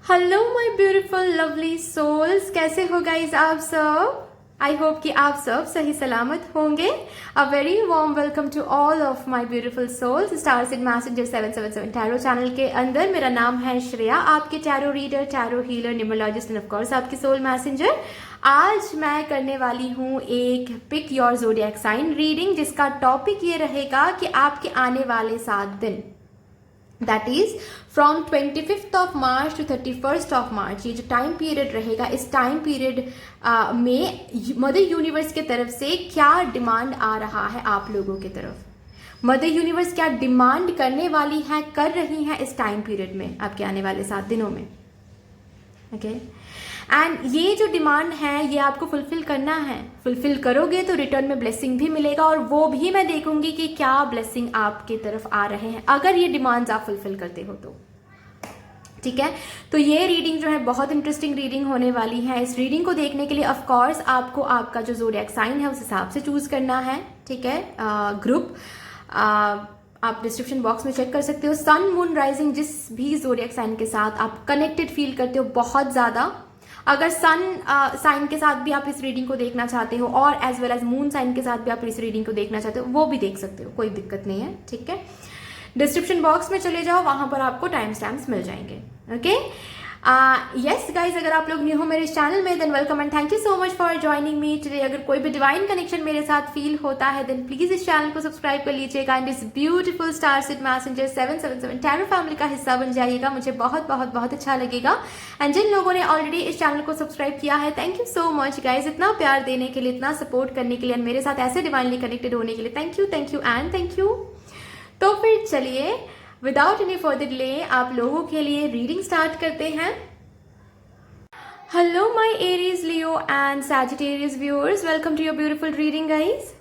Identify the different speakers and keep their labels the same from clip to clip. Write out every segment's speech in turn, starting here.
Speaker 1: Hello my beautiful lovely souls, कैसे हो guys आप सब। आई होप कि आप सब सही सलामत होंगे। A very warm welcome to all of my beautiful souls stars in messenger 777 tarot channel के अंदर। मेरा नाम है श्रेया, आपके tarot reader, tarot healer, numerologist and of course आपकी सोल मैसेंजर। आज मैं करने वाली हूँ एक pick your zodiac sign reading, जिसका टॉपिक ये रहेगा कि आपके आने वाले 7 दिन, that is from 25th of March to 31st of March, ये जो टाइम पीरियड रहेगा, इस टाइम पीरियड में मदर यूनिवर्स की तरफ से क्या डिमांड आ रहा है आप लोगों की तरफ। मदर यूनिवर्स क्या डिमांड करने वाली है, कर रही है इस टाइम पीरियड में आपके आने वाले 7 दिनों में। ओके एंड ये जो डिमांड है ये आपको फुलफिल करना है। फुलफिल करोगे तो रिटर्न में ब्लेसिंग भी मिलेगा, और वो भी मैं देखूंगी कि क्या ब्लेसिंग आपके तरफ आ रहे हैं अगर ये डिमांड्स आप फुलफिल करते हो तो। ठीक है, तो ये रीडिंग जो है बहुत इंटरेस्टिंग रीडिंग होने वाली है। इस रीडिंग को देखने के लिए ऑफ कोर्स आपको आपका जो ज़ोडिएक साइन है उस हिसाब से चूज करना है। ठीक है, ग्रुप आप डिस्क्रिप्शन बॉक्स में चेक कर सकते हो। सन मून राइजिंग जिस भी ज़ोडिएक साइन के साथ आप कनेक्टेड फील करते हो बहुत ज़्यादा, अगर सन साइन के साथ भी आप इस रीडिंग को देखना चाहते हो और as well as moon sign के साथ भी आप इस रीडिंग को देखना चाहते हो वो भी देख सकते हो, कोई दिक्कत नहीं है। ठीक है, डिस्क्रिप्शन बॉक्स में चले जाओ, वहां पर आपको टाइम स्टैम्प्स मिल जाएंगे। ओके यस गाइज, अगर आप लोग न्यू हो मेरे चैनल में than welcome and thank you so much for joining me today. अगर कोई भी डिवाइन कनेक्शन मेरे साथ फील होता है देन प्लीज इस चैनल को सब्सक्राइब कर लीजिएगा एंड इस beautiful star seed messenger 777 tarot family का हिस्सा बन जाइएगा। मुझे बहुत बहुत बहुत अच्छा लगेगा। एंड जिन लोगों ने ऑलरेडी इस चैनल को सब्सक्राइब किया है, thank you so much guys, इतना प्यार देने के लिए, इतना सपोर्ट करने के लिए, मेरे साथ ऐसे डिवाइनली कनेक्टेड होने के लिए thank you and thank you. तो फिर चलिए विदाउट एनी फर्दर डिले आप लोगों के लिए रीडिंग स्टार्ट करते हैं। Hello my Aries, Leo and Sagittarius viewers, welcome to your beautiful reading guys.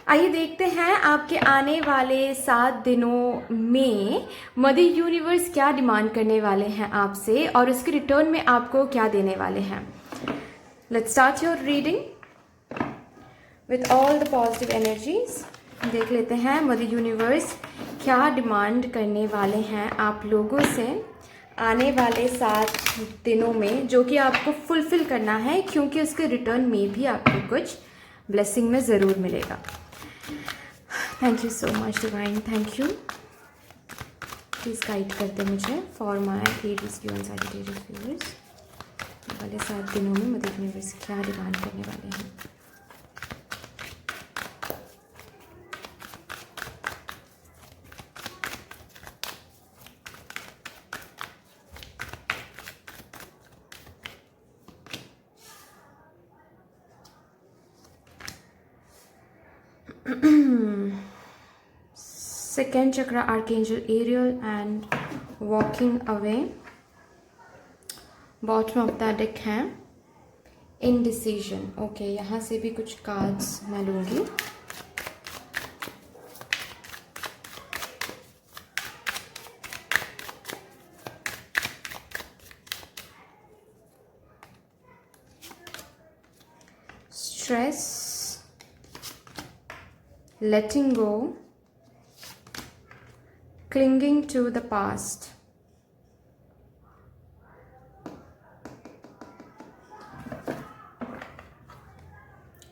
Speaker 1: आइए देखते हैं आपके आने वाले 7 दिनों में मदर यूनिवर्स क्या डिमांड करने वाले हैं आपसे और उसके रिटर्न में आपको क्या देने वाले हैं। Let's start your reading with all the positive energies. देख लेते हैं मदर यूनिवर्स क्या डिमांड करने वाले हैं आप लोगों से आने वाले 7 दिनों में, जो कि आपको फुलफिल करना है, क्योंकि उसके रिटर्न में भी आपको कुछ ब्लेसिंग में ज़रूर मिलेगा। Thank you so much divine, thank you. Please guide करते मुझे for my Aries Leo and Sagittarius viewers. वाले 7 दिनों में मदर यूनिवर्स क्या डिमांड करने वाले हैं। Second chakra archangel Ariel and walking away. Bottom of the deck है indecision. Okay, यहाँ से भी कुछ कार्ड्स मैं लूँगी। Stress, letting go, clinging to the past,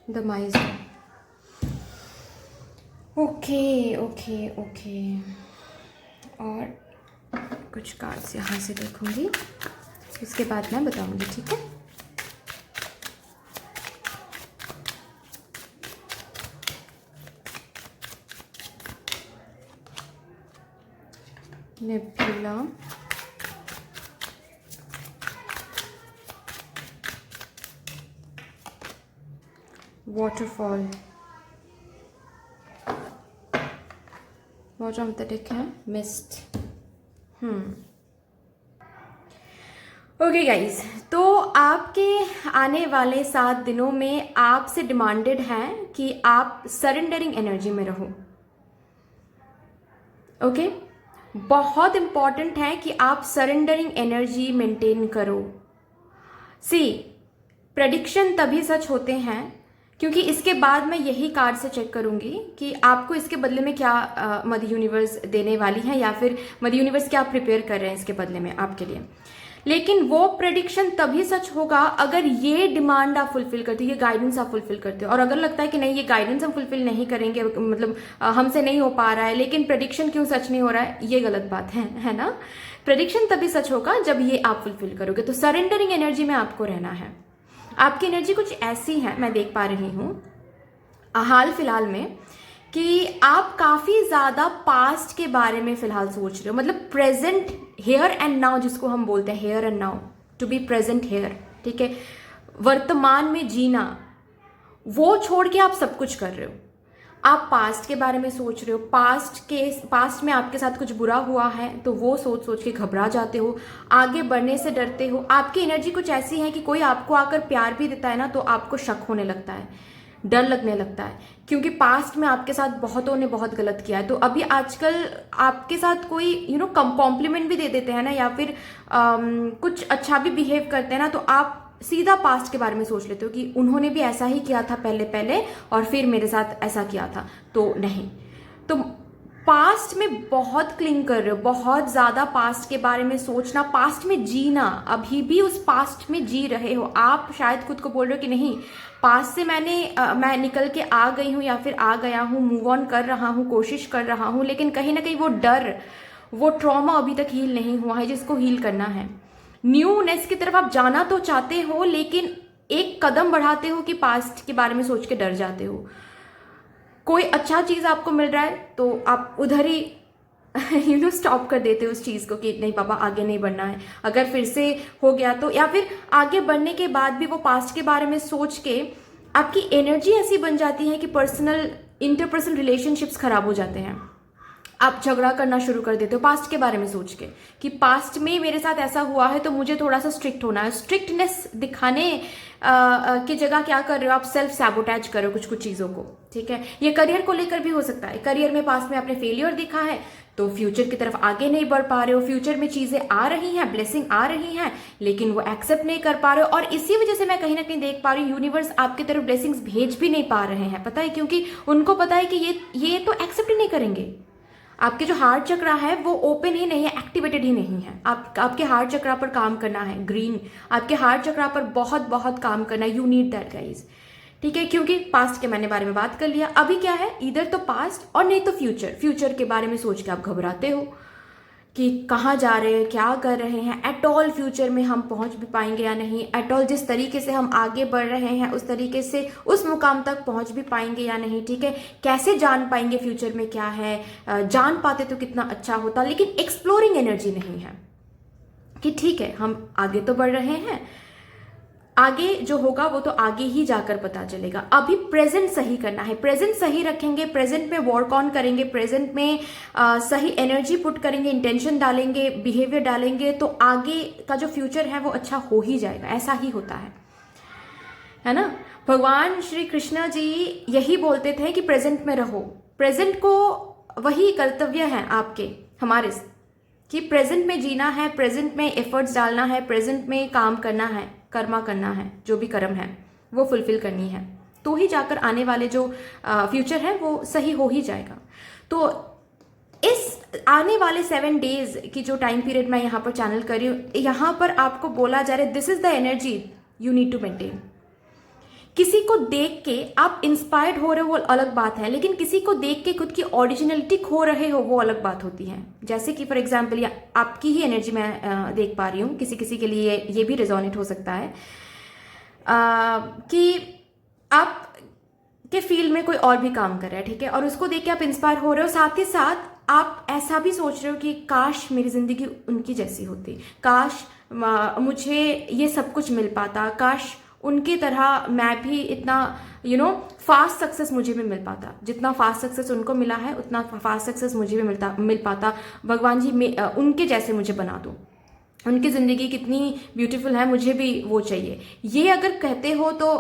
Speaker 1: the miser. Okay और कुछ कार्ड्स यहाँ से देखूंगी, उसके बाद मैं बताऊंगी। ठीक है, nebula, waterfall, bottom of the deck है मिस्ट। ओके गाइज, तो आपके आने वाले 7 दिनों में आपसे डिमांडेड है कि आप सरेंडरिंग एनर्जी में रहो। ओके, बहुत इंपॉर्टेंट है कि आप सरेंडरिंग एनर्जी मेंटेन करो। सी, प्रेडिक्शन तभी सच होते हैं क्योंकि इसके बाद मैं यही कार्ड से चेक करूंगी कि आपको इसके बदले में क्या मदर यूनिवर्स देने वाली है, या फिर मदर यूनिवर्स क्या प्रिपेयर कर रहे हैं इसके बदले में आपके लिए। लेकिन वो प्रेडिक्शन तभी सच होगा अगर ये डिमांड आप फुलफिल करते हो, ये गाइडेंस आप फुलफिल करते हो। और अगर लगता है कि नहीं, ये गाइडेंस हम फुलफिल नहीं करेंगे, मतलब हमसे नहीं हो पा रहा है, लेकिन प्रेडिक्शन क्यों सच नहीं हो रहा है, ये गलत बात है ना। प्रेडिक्शन तभी सच होगा जब ये आप फुलफिल करोगे। तो सरेंडरिंग एनर्जी में आपको रहना है। आपकी एनर्जी कुछ ऐसी है, मैं देख पा रही हूँ हाल फिलहाल में, कि आप काफी ज्यादा पास्ट के बारे में फिलहाल सोच रहे हो, मतलब प्रेजेंट, हेयर एंड नाउ जिसको हम बोलते हैं, here and now, to be present here, ठीक है। वर्तमान में जीना, वो छोड़ के आप सब कुछ कर रहे हो। आप पास्ट के बारे में सोच रहे हो, पास्ट में आपके साथ कुछ बुरा हुआ है तो वो सोच सोच के घबरा जाते हो, आगे बढ़ने से डरते हो। आपकी एनर्जी कुछ ऐसी है कि कोई आपको आकर प्यार भी देता है ना तो आपको शक होने लगता है, डर लगने लगता है, क्योंकि पास्ट में आपके साथ बहुतों ने बहुत गलत किया है। तो अभी आजकल आपके साथ कोई कॉम्प्लीमेंट भी दे देते हैं ना, या फिर कुछ अच्छा भी बिहेव करते हैं ना, तो आप सीधा पास्ट के बारे में सोच लेते हो कि उन्होंने भी ऐसा ही किया था पहले और फिर मेरे साथ ऐसा किया था, तो नहीं। तो पास्ट में बहुत क्लिंग कर रहे हो, बहुत ज्यादा पास्ट के बारे में सोचना, पास्ट में जीना, अभी भी उस पास्ट में जी रहे हो। आप शायद खुद को बोल रहे हो कि नहीं, पास्ट से मैं निकल के आ गई हूँ या फिर आ गया हूँ, मूव ऑन कर रहा हूँ, कोशिश कर रहा हूँ, लेकिन कहीं ना कहीं वो डर, वो ट्रॉमा अभी तक हील नहीं हुआ है, जिसको हील करना है। न्यूनेस की तरफ आप जाना तो चाहते हो, लेकिन एक कदम बढ़ाते हो कि पास्ट के बारे में सोच के डर जाते हो। कोई अच्छा चीज आपको मिल रहा है तो आप उधर ही स्टॉप कर देते हो उस चीज को कि नहीं पापा, आगे नहीं बढ़ना है। अगर फिर से हो गया तो, या फिर आगे बढ़ने के बाद भी वो पास्ट के बारे में सोच के आपकी एनर्जी ऐसी बन जाती है कि इंटरपर्सनल रिलेशनशिप्स खराब हो जाते हैं। आप झगड़ा करना शुरू कर देते हो पास्ट के बारे में सोच के कि पास्ट में मेरे साथ ऐसा हुआ है तो मुझे थोड़ा सा स्ट्रिक्ट होना है। स्ट्रिक्टनेस दिखाने की जगह क्या कर रहे हो आप, सेल्फ सैबोटैज कर रहे हो कुछ कुछ चीजों को, ठीक है। ये करियर को लेकर भी हो सकता है। करियर में पास्ट में आपने फेलियर दिखा है तो फ्यूचर की तरफ आगे नहीं बढ़ पा रहे हो। फ्यूचर में चीजें आ रही हैं, ब्लेसिंग आ रही हैं, लेकिन वो एक्सेप्ट नहीं कर पा रहे हो। और इसी वजह से मैं कहीं ना कहीं देख पा रही हूँ यूनिवर्स आपकी तरफ ब्लेसिंग्स भेज भी नहीं पा रहे हैं। पता है, क्योंकि उनको पता है कि ये तो एक्सेप्ट ही नहीं करेंगे। आपके जो हार्ट चक्रा है वो ओपन ही नहीं है, एक्टिवेटेड ही नहीं है। आपके हार्ट चक्रा पर काम करना है, ग्रीन, आपके हार्ट चक्रा पर बहुत बहुत काम करना है। यू नीड दैट गाइज, ठीक है। क्योंकि पास्ट के मैंने बारे में बात कर लिया, अभी क्या है, इधर तो पास्ट और नहीं तो फ्यूचर के बारे में सोच के आप घबराते हो कि कहाँ जा रहे हैं, क्या कर रहे हैं, एट ऑल फ्यूचर में हम पहुंच भी पाएंगे या नहीं, एट ऑल जिस तरीके से हम आगे बढ़ रहे हैं उस तरीके से उस मुकाम तक पहुंच भी पाएंगे या नहीं, ठीक है। कैसे जान पाएंगे फ्यूचर में क्या है, जान पाते तो कितना अच्छा होता। लेकिन एक्सप्लोरिंग एनर्जी नहीं है कि ठीक है हम आगे तो बढ़ रहे हैं, आगे जो होगा वो तो आगे ही जाकर पता चलेगा। अभी प्रेजेंट सही करना है, प्रेजेंट सही रखेंगे, प्रेजेंट में वर्क ऑन करेंगे, प्रेजेंट में सही एनर्जी पुट करेंगे, इंटेंशन डालेंगे, बिहेवियर डालेंगे, तो आगे का जो फ्यूचर है वो अच्छा हो ही जाएगा। ऐसा ही होता है ना। भगवान श्री कृष्ण जी यही बोलते थे कि प्रेजेंट में रहो। प्रेजेंट को वही कर्तव्य है आपके, हमारे, कि प्रेजेंट में जीना है, प्रेजेंट में एफर्ट्स डालना है, प्रेजेंट में काम करना है, कर्मा करना है, जो भी कर्म है वो फुलफिल करनी है, तो ही जाकर आने वाले जो फ्यूचर है वो सही हो ही जाएगा। तो इस आने वाले 7 डेज की जो टाइम पीरियड मैं यहाँ पर चैनल कर रही हूँ, यहाँ पर आपको बोला जा रहा है this is the energy you need to maintain. किसी को देख के आप इंस्पायर्ड हो रहे हो वो अलग बात है, लेकिन किसी को देख के खुद की ओरिजिनलिटी खो रहे हो वो अलग बात होती है। जैसे कि फॉर एग्जांपल आपकी ही एनर्जी मैं देख पा रही हूँ, किसी किसी के लिए ये भी रेजोनेट हो सकता है कि आप के फील्ड में कोई और भी काम कर रहा है, ठीक है, और उसको देख के आप इंस्पायर हो रहे हो। साथ ही साथ आप ऐसा भी सोच रहे हो कि काश मेरी जिंदगी उनकी जैसी होती, काश मुझे ये सब कुछ मिल पाता, काश उनकी तरह मैं भी इतना फास्ट सक्सेस मुझे भी मिल पाता। जितना फास्ट सक्सेस उनको मिला है उतना फास्ट सक्सेस मुझे भी मिल पाता। भगवान जी उनके जैसे मुझे बना दो, उनकी ज़िंदगी कितनी ब्यूटीफुल है, मुझे भी वो चाहिए। ये अगर कहते हो तो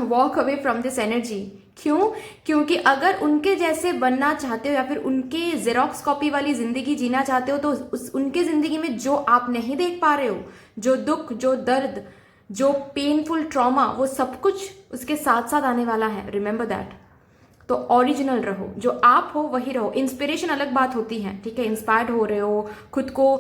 Speaker 1: walk away from this energy. क्यों? क्योंकि अगर उनके जैसे बनना चाहते हो या फिर उनके जेरोक्स कॉपी वाली ज़िंदगी जीना चाहते हो तो उनके ज़िंदगी में जो आप नहीं देख पा रहे हो, जो दुख, जो दर्द, जो पेनफुल ट्रॉमा, वो सब कुछ उसके साथ साथ आने वाला है। Remember that. तो ओरिजिनल रहो, जो आप हो वही रहो। इंस्पिरेशन अलग बात होती है, ठीक है, इंस्पायर्ड हो रहे हो, खुद को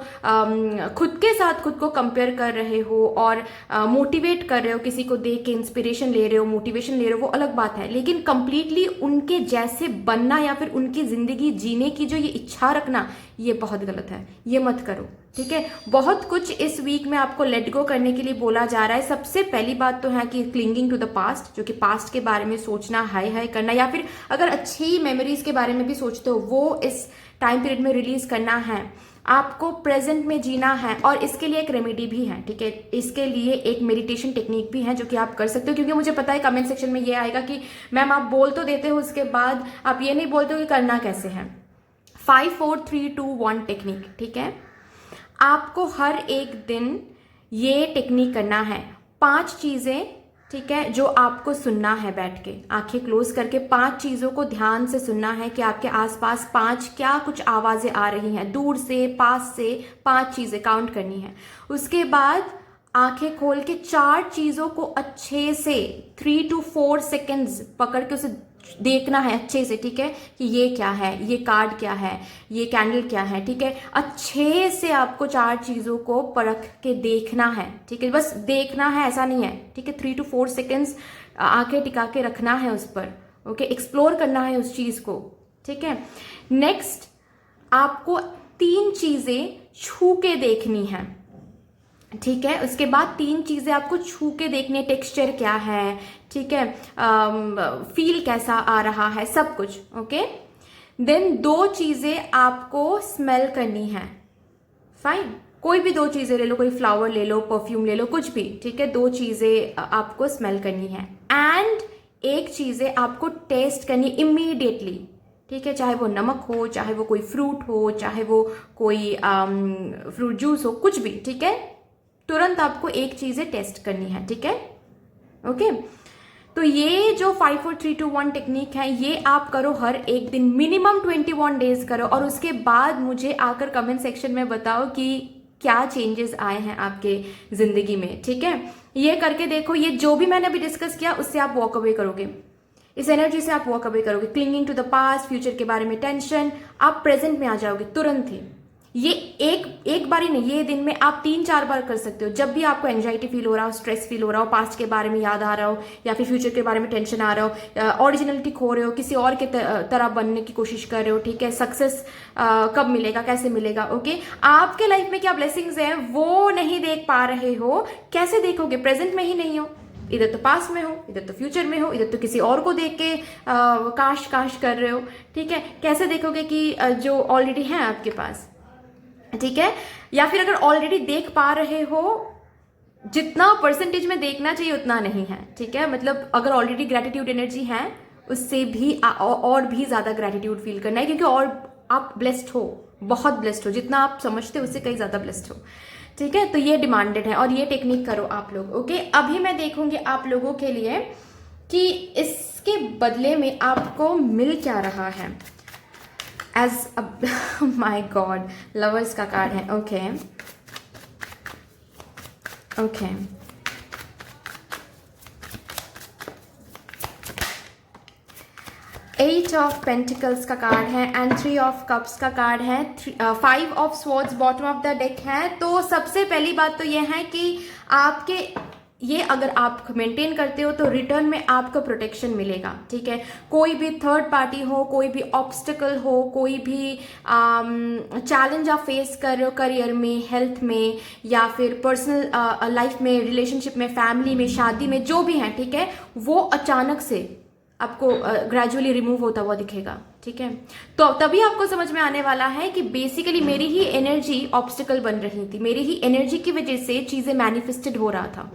Speaker 1: खुद के साथ खुद को कंपेयर कर रहे हो और मोटिवेट कर रहे हो, किसी को देख के इंस्पिरेशन ले रहे हो, मोटिवेशन ले रहे हो, वो अलग बात है। लेकिन कंप्लीटली उनके जैसे बनना या फिर उनकी जिंदगी जीने की जो ये इच्छा रखना, ये बहुत गलत है, ये मत करो, ठीक है। बहुत कुछ इस वीक में आपको लेट गो करने के लिए बोला जा रहा है। सबसे पहली बात तो है कि क्लिंगिंग टू द पास्ट, जो कि पास्ट के बारे में सोचना, हाय हाय करना, या फिर अगर अच्छी मेमोरीज के बारे में भी सोचते हो, वो इस टाइम पीरियड में रिलीज करना है। आपको प्रेजेंट में जीना है और इसके लिए एक रेमेडी भी है, ठीक है। इसके लिए एक मेडिटेशन टेक्निक भी है जो कि आप कर सकते हो, क्योंकि मुझे पता है कमेंट सेक्शन में ये आएगा कि मैम आप बोल तो देते हो, उसके बाद आप ये नहीं बोलते हो कि करना कैसे है। 5 4 3 2 1 टेक्निक, ठीक है। आपको हर एक दिन ये टेक्निक करना है। 5 चीजें, ठीक है, जो आपको सुनना है बैठ के, आंखें क्लोज करके 5 चीजों को ध्यान से सुनना है कि आपके आसपास 5 क्या कुछ आवाजें आ रही हैं, दूर से, पास से, 5 चीजें काउंट करनी है। उसके बाद आंखें खोल के 4 चीजों को अच्छे से 3 to 4 सेकेंड्स पकड़ के उसे देखना है अच्छे से, ठीक है, कि ये क्या है, ये कार्ड क्या है, ये कैंडल क्या है, ठीक है। अच्छे से आपको 4 चीजों को परख के देखना है, ठीक है, बस देखना है, ऐसा नहीं है, ठीक है। 3 to 4 सेकेंड्स आंखें टिका के रखना है उस पर, ओके, एक्सप्लोर करना है उस चीज को, ठीक है। नेक्स्ट, आपको 3 चीजें छू के देखनी है, ठीक है। उसके बाद 3 चीजें आपको छू के देखनी है, टेक्सचर क्या है, ठीक है, फील कैसा आ रहा है, सब कुछ, ओके। देन 2 चीजें आपको स्मेल करनी है, फाइन, कोई भी 2 चीजें ले लो, कोई फ्लावर ले लो, परफ्यूम ले लो, कुछ भी, ठीक है। 2 चीजें आपको स्मेल करनी है एंड 1 चीजें आपको टेस्ट करनी इमीडिएटली, ठीक है। चाहे वो नमक हो, चाहे वो कोई फ्रूट हो, चाहे वो कोई फ्रूट जूस हो, कुछ भी, ठीक है। तुरंत आपको 1 चीजें टेस्ट करनी है, ठीक है, ओके। तो ये जो 5 4 3 2 1 टेक्निक है, ये आप करो हर एक दिन, मिनिमम 21 डेज करो, और उसके बाद मुझे आकर कमेंट सेक्शन में बताओ कि क्या चेंजेस आए हैं आपके जिंदगी में, ठीक है। ये करके देखो, ये जो भी मैंने अभी डिस्कस किया उससे आप वॉक अवे करोगे, इस एनर्जी से आप वॉक अवे करोगे। Clinging to the past, future के बारे में टेंशन, आप प्रेजेंट में आ जाओगे तुरंत ही। ये एक बार ही नहीं, ये दिन में आप 3-4 बार कर सकते हो। जब भी आपको एंजाइटी फील हो रहा हो, स्ट्रेस फील हो रहा हो, पास्ट के बारे में याद आ रहा हो, या फिर फ्यूचर के बारे में टेंशन आ रहा हो, ओरिजिनलिटी खो रहे हो, किसी और के तरह बनने की कोशिश कर रहे हो, ठीक है, सक्सेस कब मिलेगा, कैसे मिलेगा, ओके। आपके लाइफ में क्या ब्लेसिंग्स हैं वो नहीं देख पा रहे हो, कैसे देखोगे, प्रेजेंट में ही नहीं हो, इधर तो पास्ट में हो, इधर तो फ्यूचर में हो, इधर तो किसी और को देख के काश काश कर रहे हो, ठीक है। कैसे देखोगे कि जो ऑलरेडी है आपके पास, ठीक है। या फिर अगर ऑलरेडी देख पा रहे हो, जितना परसेंटेज में देखना चाहिए उतना नहीं है, ठीक है। मतलब अगर ऑलरेडी ग्रेटिट्यूड एनर्जी है, उससे भी और भी ज्यादा ग्रेटिट्यूड फील करना है, क्योंकि और आप ब्लेस्ड हो, बहुत ब्लेस्ड हो, जितना आप समझते हो उससे कहीं ज्यादा ब्लेस्ड हो, ठीक है। तो ये डिमांडेड है और ये टेक्निक करो आप लोग, ओके। अभी मैं देखूंगी आप लोगों के लिए कि इसके बदले में आपको मिल क्या रहा है। एज माय गॉड, लवर्स का कार्ड है, okay okay. Eight of pentacles का कार्ड है एंड 3 ऑफ कप्स का कार्ड है, 5 of swords bottom of the deck है। तो सबसे पहली बात तो यह है कि आपके ये अगर आप मेंटेन करते हो तो रिटर्न में आपको प्रोटेक्शन मिलेगा, ठीक है। कोई भी थर्ड पार्टी हो, कोई भी ऑब्स्टिकल हो, कोई भी चैलेंज आप फेस कर रहे हो करियर में, हेल्थ में, या फिर पर्सनल लाइफ में, रिलेशनशिप में, फैमिली में, शादी में, जो भी है, ठीक है, वो अचानक से आपको ग्रेजुअली रिमूव होता हुआ दिखेगा, ठीक है। तो तभी आपको समझ में आने वाला है कि बेसिकली मेरी ही एनर्जी ऑब्स्टिकल बन रही थी, मेरी ही एनर्जी की वजह से चीजें मैनिफेस्टेड हो रहा था,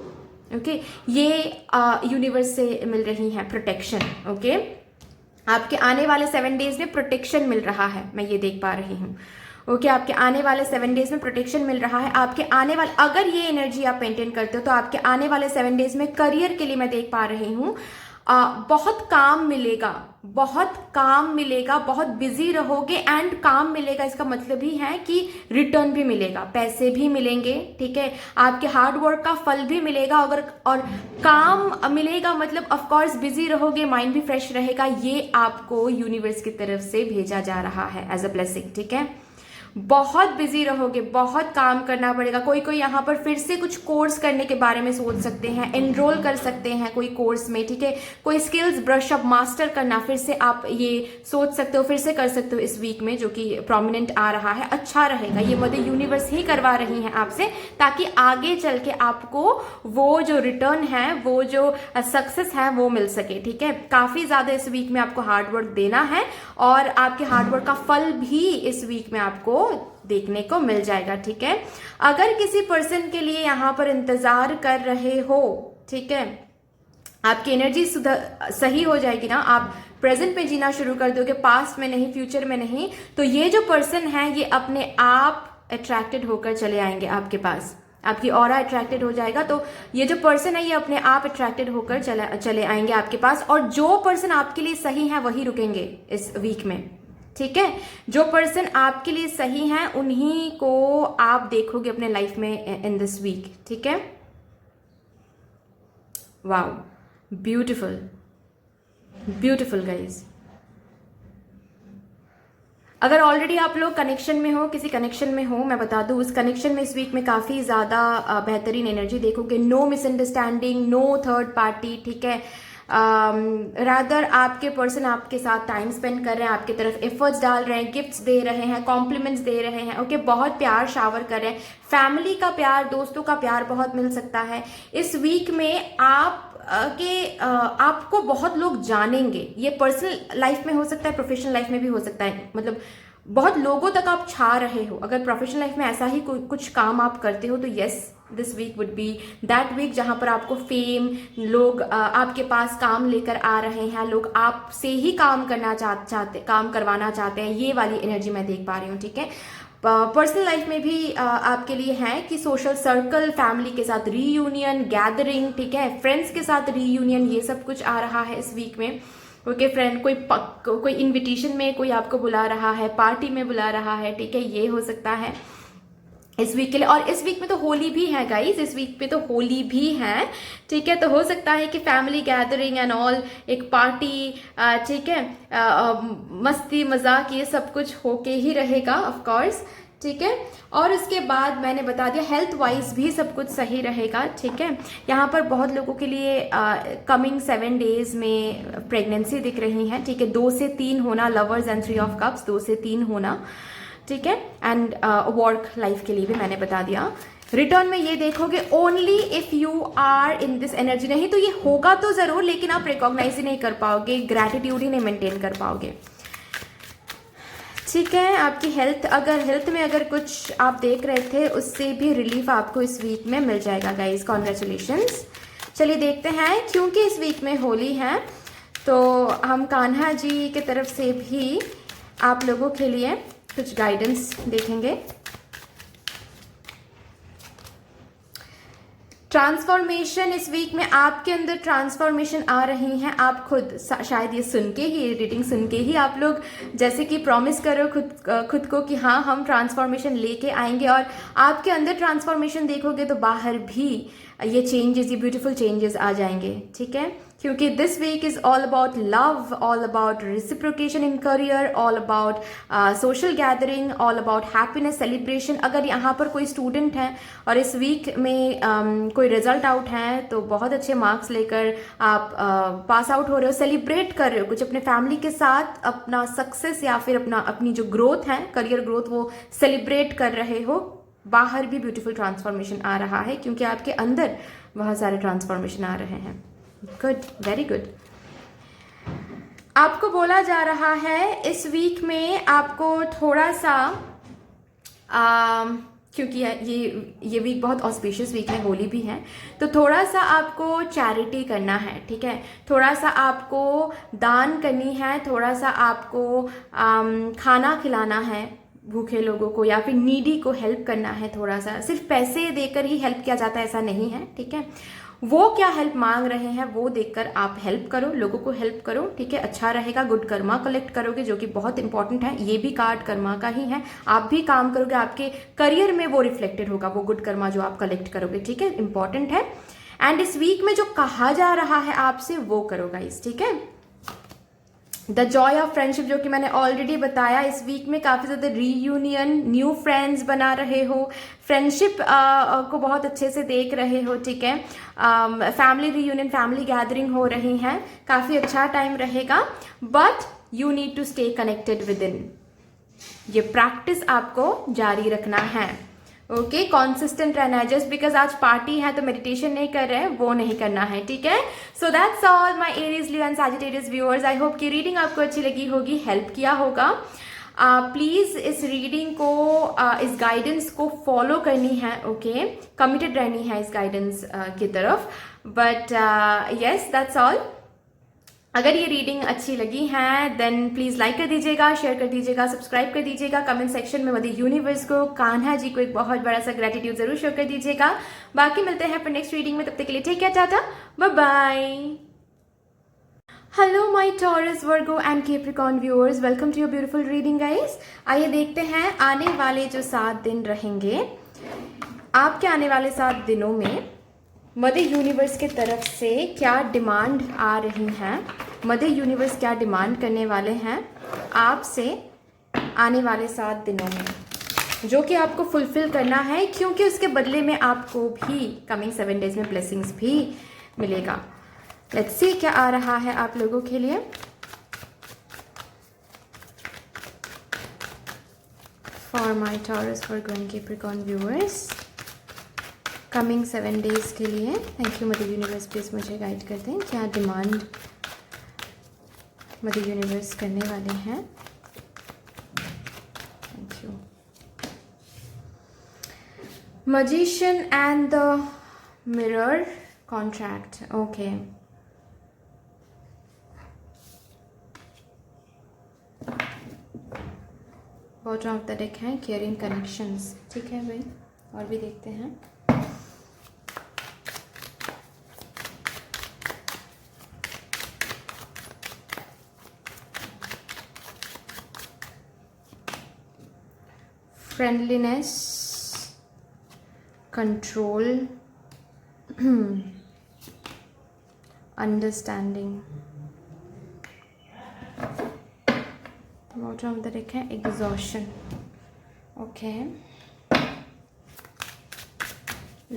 Speaker 1: ओके। ये यूनिवर्स से मिल रही है प्रोटेक्शन, ओके। आपके आने वाले 7 डेज में प्रोटेक्शन मिल रहा है, मैं ये देख पा रही हूँ, ओके। आपके आने वाले 7 डेज में प्रोटेक्शन मिल रहा है। आपके आने वाले, अगर ये एनर्जी आप मेंटेन करते हो तो आपके आने वाले 7 डेज में करियर के लिए मैं देख पा रही हूँ बहुत काम मिलेगा, बहुत काम मिलेगा, बहुत बिजी रहोगे एंड काम मिलेगा। इसका मतलब ही है कि रिटर्न भी मिलेगा, पैसे भी मिलेंगे, ठीक है। आपके हार्ड वर्क का फल भी मिलेगा, अगर और काम मिलेगा, मतलब ऑफ कोर्स बिजी रहोगे, माइंड भी फ्रेश रहेगा, ये आपको यूनिवर्स की तरफ से भेजा जा रहा है एज अ ब्लेसिंग, ठीक है। बहुत बिजी रहोगे, बहुत काम करना पड़ेगा। कोई कोई यहाँ पर फिर से कुछ कोर्स करने के बारे में सोच सकते हैं, एनरोल कर सकते हैं कोई कोर्स में, ठीक है। कोई स्किल्स ब्रश अप मास्टर करना फिर से आप ये सोच सकते हो, फिर से कर सकते हो इस वीक में, जो कि प्रोमिनेंट आ रहा है, अच्छा रहेगा। ये मदद यूनिवर्स ही करवा रही है आपसे, ताकि आगे चल के आपको वो जो रिटर्न है, वो जो सक्सेस है वो मिल सके, ठीक है। काफी ज्यादा इस वीक में आपको हार्डवर्क देना है और आपके हार्डवर्क का फल भी इस वीक में आपको देखने को मिल जाएगा, ठीक है। अगर किसी पर्सन के लिए यहां पर इंतजार कर रहे हो, ठीक है, आपकी एनर्जी सही हो जाएगी ना, आप प्रेजेंट में जीना शुरू कर दोगे, पास्ट में नहीं, फ्यूचर में नहीं, तो ये जो पर्सन है ये अपने आप अट्रैक्टेड होकर चले आएंगे आपके पास, आपकी ऑरा अट्रैक्टेड हो जाएगा। तो ये जो पर्सन है ये अपने आप अट्रैक्टेड होकर चले आएंगे आपके पास, और जो पर्सन आपके लिए सही है वही रुकेंगे इस वीक में, ठीक है। जो पर्सन आपके लिए सही है उन्हीं को आप देखोगे अपने लाइफ में इन दिस वीक, ठीक है। Wow, beautiful beautiful guys. अगर ऑलरेडी आप लोग कनेक्शन में हो, किसी कनेक्शन में हो, मैं बता दूं उस कनेक्शन में इस वीक में काफी ज्यादा बेहतरीन एनर्जी देखोगे। No misunderstanding, no third party, ठीक है। रादर आपके पर्सन आपके साथ टाइम स्पेंड कर रहे हैं, आपकी तरफ एफर्ट्स डाल रहे हैं, गिफ्ट्स दे रहे हैं, कॉम्प्लीमेंट्स दे रहे हैं, ओके, बहुत प्यार शावर कर रहे हैं। फैमिली का प्यार, दोस्तों का प्यार बहुत मिल सकता है इस वीक में। आपको बहुत लोग जानेंगे, ये पर्सनल लाइफ में हो सकता है, प्रोफेशनल लाइफ में भी हो सकता है, मतलब बहुत लोगों तक आप छा रहे हो। अगर प्रोफेशनल लाइफ में ऐसा ही कुछ काम आप करते हो तो yes, this week would be that week जहां पर आपको फेम, लोग आपके पास काम लेकर आ रहे हैं, लोग आपसे ही काम करवाना चाहते हैं, ये वाली एनर्जी मैं देख पा रही हूँ, ठीक है। पर्सनल लाइफ में भी आपके लिए है कि सोशल सर्कल, फैमिली के साथ रीयूनियन, गैदरिंग, ठीक है, फ्रेंड्स के साथ रीयूनियन, ये सब कुछ आ रहा है इस वीक में, ओके। फ्रेंड कोई इनविटेशन में कोई आपको बुला रहा है, पार्टी में बुला रहा है, ठीक है, ये हो सकता है इस वीक के लिए। और इस वीक में तो होली भी है गाइज, इस वीक पे तो होली भी है, ठीक है। तो हो सकता है कि फैमिली गैदरिंग एंड ऑल, एक पार्टी, ठीक है, मस्ती मजाक ये सब कुछ होके ही रहेगा ऑफ कोर्स, ठीक है। और उसके बाद मैंने बता दिया हेल्थ वाइज भी सब कुछ सही रहेगा, ठीक है। यहाँ पर बहुत लोगों के लिए कमिंग 7 डेज में प्रेगनेंसी दिख रही है, ठीक है। 2 से 3 होना, लवर्स एंड 3 ऑफ कप्स, 2 से 3 होना, ठीक है। एंड वर्क लाइफ के लिए भी मैंने बता दिया। रिटर्न में ये देखोगे only if you are in this energy, नहीं तो ये होगा तो जरूर, लेकिन आप रिकॉग्नाइज ही नहीं कर पाओगे, ग्रेटिट्यूड ही नहीं मेंटेन कर पाओगे, ठीक है। आपकी हेल्थ में अगर कुछ आप देख रहे थे उससे भी रिलीफ आपको इस वीक में मिल जाएगा गाइज, कॉन्ग्रेचुलेशंस। चलिए देखते हैं, क्योंकि इस वीक में होली है तो हम कान्हा जी की तरफ से भी आप लोगों के लिए कुछ गाइडेंस देखेंगे। ट्रांसफॉर्मेशन, इस वीक में आपके अंदर ट्रांसफॉर्मेशन आ रही हैं। आप खुद शायद ये सुन के ही, रीडिंग सुन के ही आप लोग जैसे कि प्रॉमिस करो खुद को कि हाँ हम ट्रांसफॉर्मेशन लेके आएंगे, और आपके अंदर ट्रांसफॉर्मेशन देखोगे तो बाहर भी ये चेंजेस, ये ब्यूटीफुल चेंजेस आ जाएंगे, ठीक है। क्योंकि this week is all about love, all about reciprocation in career, all about social gathering, all about happiness, celebration. अगर यहाँ पर कोई स्टूडेंट है और इस वीक में कोई रिजल्ट आउट है तो बहुत अच्छे मार्क्स लेकर आप पास आउट हो रहे हो, सेलिब्रेट कर रहे हो कुछ अपने फैमिली के साथ, अपना सक्सेस या फिर अपनी जो ग्रोथ है, करियर ग्रोथ, वो सेलिब्रेट कर रहे हो। बाहर भी ब्यूटीफुल ट्रांसफॉर्मेशन आ रहा है क्योंकि आपके अंदर बहुत सारे ट्रांसफॉर्मेशन आ रहे हैं। Good, very good. आपको बोला जा रहा है इस वीक में आपको थोड़ा सा क्योंकि ये वीक बहुत ऑस्पिशियस वीक है, होली भी है, तो थोड़ा सा आपको चैरिटी करना है, ठीक है। थोड़ा सा आपको दान करनी है, थोड़ा सा आपको खाना खिलाना है भूखे लोगों को, या फिर नीडी को हेल्प करना है। थोड़ा सा सिर्फ पैसे देकर ही हेल्प किया जाता है ऐसा नहीं है, ठीक है। वो क्या हेल्प मांग रहे हैं वो देखकर आप हेल्प करो, लोगों को हेल्प करो, ठीक है, अच्छा रहेगा। गुड कर्मा कलेक्ट करोगे जो कि बहुत इंपॉर्टेंट है, ये भी कार्ड कर्मा का ही है। आप भी काम करोगे, आपके करियर में वो रिफ्लेक्टेड होगा, वो गुड कर्मा जो आप कलेक्ट करोगे, ठीक है, इंपॉर्टेंट है। एंड इस वीक में जो कहा जा रहा है आपसे वो करो गाइस, ठीक है। द जॉय ऑफ फ्रेंडशिप, जो कि मैंने ऑलरेडी बताया, इस वीक में काफ़ी ज़्यादा रीयूनियन, न्यू फ्रेंड्स बना रहे हो, फ्रेंडशिप को बहुत अच्छे से देख रहे हो, ठीक है। फैमिली रीयूनियन, फैमिली गैदरिंग हो रही हैं, काफ़ी अच्छा टाइम रहेगा, but you need to stay connected with in. ये प्रैक्टिस आपको जारी रखना है, ओके। कॉन्सिस्टेंट रहना है। जस्ट बिकॉज आज पार्टी है तो मेडिटेशन नहीं कर रहे हैं, वो नहीं करना है, ठीक है। So that's all my Aries, Leo and Sagittarius viewers. I hope कि रीडिंग आपको अच्छी लगी होगी, हेल्प किया होगा। प्लीज इस रीडिंग को, इस गाइडेंस को फॉलो करनी है, ओके। कमिटेड रहनी है इस गाइडेंस की तरफ। But yes, that's all. अगर ये रीडिंग अच्छी लगी है देन प्लीज़ लाइक कर दीजिएगा, शेयर कर दीजिएगा, सब्सक्राइब कर दीजिएगा। कमेंट सेक्शन में मदर यूनिवर्स को, कान्हा जी को एक बहुत बड़ा सा ग्रेटिट्यूड जरूर शो कर दीजिएगा। बाकी मिलते हैं फिर नेक्स्ट रीडिंग में, तब तक के लिए take care, tata, bye bye. Hello my Taurus, Virgo and Capricorn viewers, welcome to your beautiful reading guys. आइए देखते हैं आने वाले जो 7 दिन रहेंगे, आपके आने वाले 7 दिनों में मदर यूनिवर्स के तरफ से क्या डिमांड आ रही हैं। मदर यूनिवर्स क्या डिमांड करने वाले हैं आपसे आने वाले 7 दिनों में, जो कि आपको फुलफिल करना है, क्योंकि उसके बदले में आपको भी कमिंग 7 डेज में ब्लेसिंग्स भी मिलेगा। लेट्स सी क्या आ रहा है आप लोगों के लिए। For my taurus, Virgo and Capricorn viewers, coming 7 days के लिए। Thank you mother universe, please मुझे गाइड कर दें, क्या डिमांड मदर यूनिवर्स करने वाले हैं। Thank you. Magician and the mirror contract, okay. Bottom of the deck है केयरिंग कनेक्शंस, ठीक है भाई। और भी देखते हैं। Friendliness, control, understanding. Bottom of the deck है एग्जॉशन, ओके।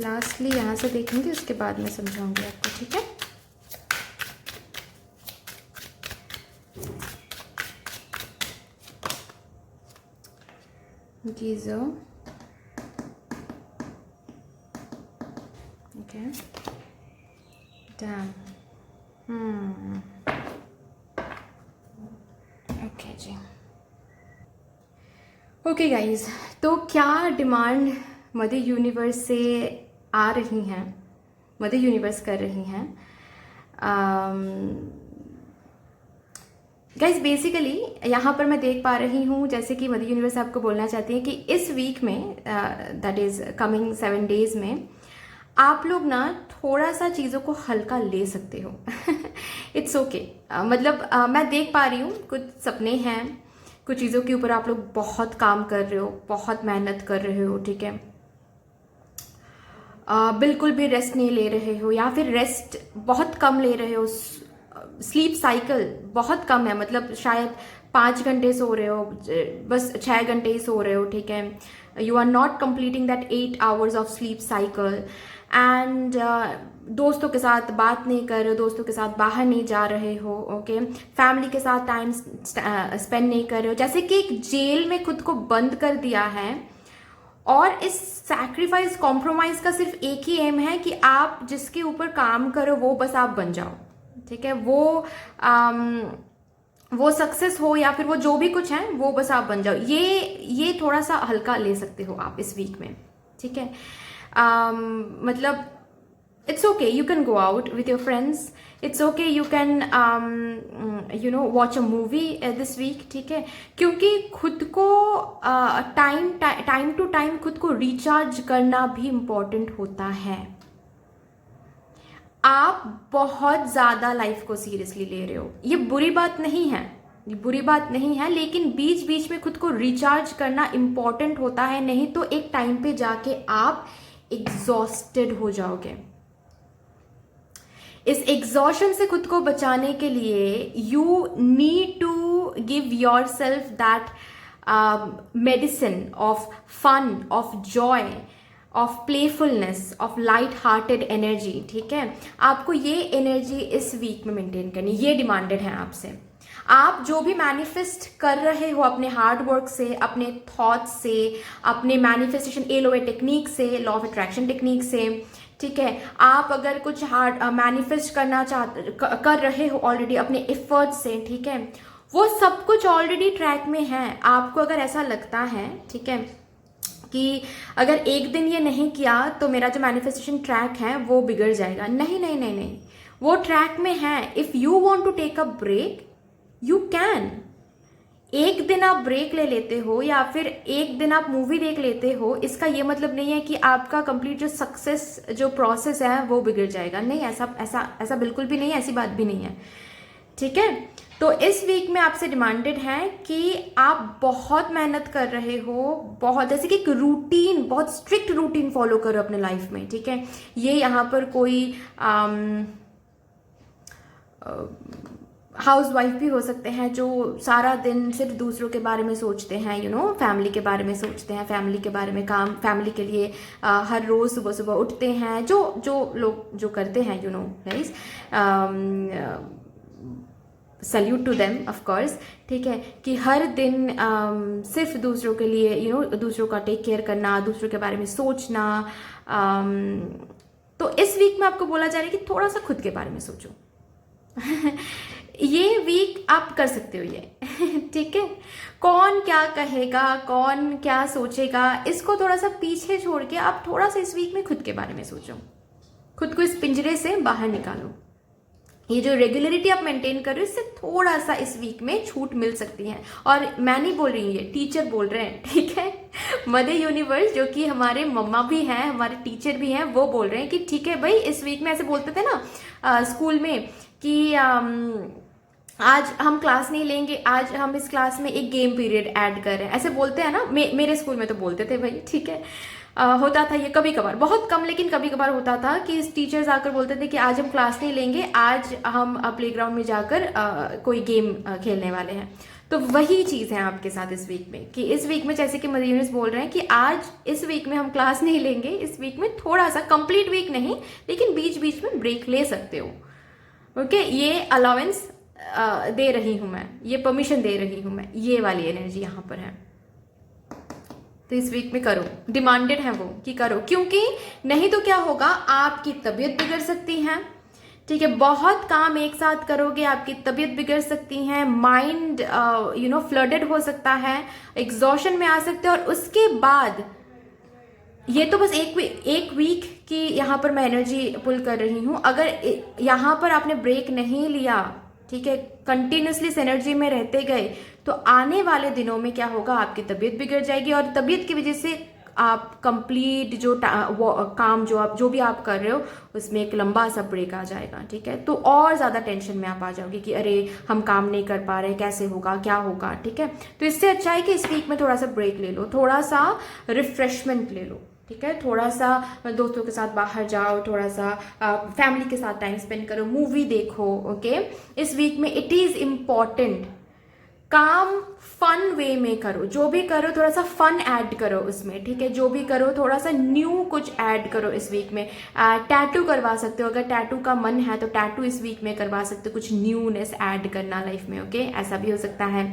Speaker 1: लास्टली यहाँ से देखेंगे, उसके बाद में समझाऊंगी आपको, ठीक है। गीजर, ओके, डैम, ओके जी। ओके गाइज, तो क्या डिमांड मदर यूनिवर्स से आ रही हैं, मदर यूनिवर्स कर रही हैं। गाइज बेसिकली यहाँ पर मैं देख पा रही हूँ, जैसे कि मदर यूनिवर्स आपको बोलना चाहती है कि इस वीक में, दैट इज़ कमिंग 7 डेज में, आप लोग ना थोड़ा सा चीज़ों को हल्का ले सकते हो। It's okay. मतलब मैं देख पा रही हूँ कुछ सपने हैं, कुछ चीज़ों के ऊपर आप लोग बहुत काम कर रहे हो, बहुत मेहनत कर रहे हो, ठीक है। बिल्कुल भी रेस्ट नहीं ले रहे हो, या फिर रेस्ट बहुत कम ले रहे हो। स्लीप साइकिल बहुत कम है, मतलब शायद 5 घंटे सो रहे हो, बस 6 घंटे ही सो रहे हो, ठीक है। You are not completing that 8 hours of sleep cycle. And दोस्तों के साथ बात नहीं कर रहे हो, दोस्तों के साथ बाहर नहीं जा रहे हो, ओके। फैमिली के साथ टाइम स्पेंड नहीं कर रहे हो, जैसे कि एक जेल में खुद को बंद कर दिया है। और इस सैक्रिफाइस, कॉम्प्रोमाइज का सिर्फ एक ही एम है कि आप जिसके ऊपर काम करो वो बस आप बन जाओ, ठीक है। वो सक्सेस हो या फिर वो जो भी कुछ है वो बस आप बन जाओ। ये थोड़ा सा हल्का ले सकते हो आप इस वीक में, ठीक है। मतलब it's okay, you can go out with your friends, it's okay, you can watch a movie this week, ठीक है। क्योंकि खुद को टाइम टू टाइम खुद को रिचार्ज करना भी इम्पोर्टेंट होता है। आप बहुत ज़्यादा लाइफ को सीरियसली ले रहे हो, ये बुरी बात नहीं है, ये बुरी बात नहीं है, लेकिन बीच बीच में खुद को रिचार्ज करना इम्पोर्टेंट होता है, नहीं तो एक टाइम पे जाके आप एग्जॉस्टेड हो जाओगे। इस एग्जॉशन से खुद को बचाने के लिए you need to give yourself that medicine of fun, of joy, of playfulness, of light hearted energy. ठीक है, आपको ये एनर्जी इस वीक में मेंटेन करनी, ये डिमांडेड है आपसे। आप जो भी मैनिफेस्ट कर रहे हो अपने हार्ड वर्क से, अपने थॉट्स से, अपने मैनिफेस्टेशन एलओए टेक्निक से, लॉ ऑफ अट्रैक्शन टेक्निक से, ठीक है, आप अगर कुछ हार्ड मैनिफेस्ट करना कर रहे हो ऑलरेडी अपने एफर्ट्स से, ठीक है, वो सब कुछ ऑलरेडी ट्रैक में है। आपको अगर ऐसा लगता है, ठीक है, कि अगर एक दिन ये नहीं किया तो मेरा जो मैनिफेस्टेशन ट्रैक है वो बिगड़ जाएगा, नहीं नहीं नहीं नहीं, वो ट्रैक में है। If you want to take a break you can. एक दिन आप ब्रेक ले लेते हो या फिर एक दिन आप मूवी देख लेते हो, इसका ये मतलब नहीं है कि आपका कंप्लीट जो सक्सेस जो प्रोसेस है वो बिगड़ जाएगा। नहीं, ऐसा ऐसा ऐसा बिल्कुल भी नहीं है, ऐसी बात भी नहीं है। ठीक है, तो इस वीक में आपसे डिमांडेड है कि आप बहुत मेहनत कर रहे हो, बहुत जैसे कि एक रूटीन, बहुत स्ट्रिक्ट रूटीन फॉलो करो अपने लाइफ में। ठीक है, ये यहाँ पर कोई हाउस वाइफ भी हो सकते हैं जो सारा दिन सिर्फ दूसरों के बारे में सोचते हैं, यू नो, फैमिली के बारे में सोचते हैं, फैमिली के बारे में काम, फैमिली के लिए हर रोज़ सुबह सुबह उठते हैं, जो लोग जो करते हैं, you know guys, salute to them of course. ठीक है, कि हर दिन सिर्फ दूसरों के लिए, यू नो, दूसरों का टेक केयर करना, दूसरों के बारे में सोचना। तो इस वीक में आपको बोला जा रहा है कि थोड़ा सा खुद के बारे में सोचो। ये वीक आप कर सकते हो ये। ठीक है, कौन क्या कहेगा, कौन क्या सोचेगा, इसको थोड़ा सा पीछे छोड़ के आप थोड़ा सा इस वीक में खुद के बारे में सोचो। खुद को इस पिंजरे से बाहर निकालो। ये जो रेगुलरिटी आप मेंटेन कर रहे हो, इससे थोड़ा सा इस वीक में छूट मिल सकती है। और मैं नहीं बोल रही हूँ, ये टीचर बोल रहे हैं। ठीक है, मदर यूनिवर्स जो कि हमारे मम्मा भी हैं, हमारे टीचर भी हैं, वो बोल रहे हैं कि ठीक है भाई, इस वीक में ऐसे बोलते थे ना स्कूल में कि आज हम क्लास नहीं लेंगे, आज हम इस क्लास में एक गेम पीरियड ऐड कर रहे हैं, ऐसे बोलते हैं ना। मेरे स्कूल में तो बोलते थे भाई। ठीक है, होता था ये कभी कभार, बहुत कम लेकिन कभी कभार होता था कि टीचर्स आकर बोलते थे कि आज हम क्लास नहीं लेंगे, आज हम प्लेग्राउंड में जाकर कोई गेम खेलने वाले हैं। तो वही चीज़ है आपके साथ इस वीक में, कि इस वीक में जैसे कि मदर यूनिस बोल रहे हैं कि आज इस वीक में हम क्लास नहीं लेंगे, इस वीक में थोड़ा सा, कंप्लीट वीक नहीं लेकिन बीच बीच में ब्रेक ले सकते हो। ओके, ये अलाउंस दे रही हूं मैं, ये परमिशन दे रही हूं मैं, ये वाली एनर्जी यहाँ पर है। तो इस वीक में करो, डिमांडेड है वो कि करो, क्योंकि नहीं तो क्या होगा, आपकी तबीयत बिगड़ सकती है। ठीक है, बहुत काम एक साथ करोगे, आपकी तबीयत बिगड़ सकती है, माइंड यू नो फ्लडेड हो सकता है, एग्जॉशन में आ सकते हैं। और उसके बाद ये तो बस एक वीक की यहाँ पर मैं एनर्जी पुल कर रही हूँ। अगर यहाँ पर आपने ब्रेक नहीं लिया, ठीक है, कंटिन्यूसली इस एनर्जी में रहते गए, तो आने वाले दिनों में क्या होगा, आपकी तबीयत बिगड़ जाएगी। और तबीयत की वजह से आप कंप्लीट जो काम जो भी आप कर रहे हो उसमें एक लंबा सा ब्रेक आ जाएगा। ठीक है, तो और ज़्यादा टेंशन में आप आ जाओगे कि अरे हम काम नहीं कर पा रहे, कैसे होगा, क्या होगा। ठीक है, तो इससे अच्छा है कि इस वीक में थोड़ा सा ब्रेक ले लो, थोड़ा सा रिफ्रेशमेंट ले लो। ठीक है, थोड़ा सा दोस्तों के साथ बाहर जाओ, थोड़ा सा फैमिली के साथ टाइम स्पेंड करो, मूवी देखो। ओके, इस वीक में इट इज़ इम्पॉर्टेंट काम फन वे में करो, जो भी करो थोड़ा सा फन ऐड करो उसमें। ठीक है, जो भी करो थोड़ा सा न्यू कुछ ऐड करो इस वीक में। टैटू करवा सकते हो, अगर टैटू का मन है तो टैटू इस वीक में करवा सकते हो, कुछ न्यूनेस ऐड करना लाइफ में। ओके, ऐसा भी हो सकता है।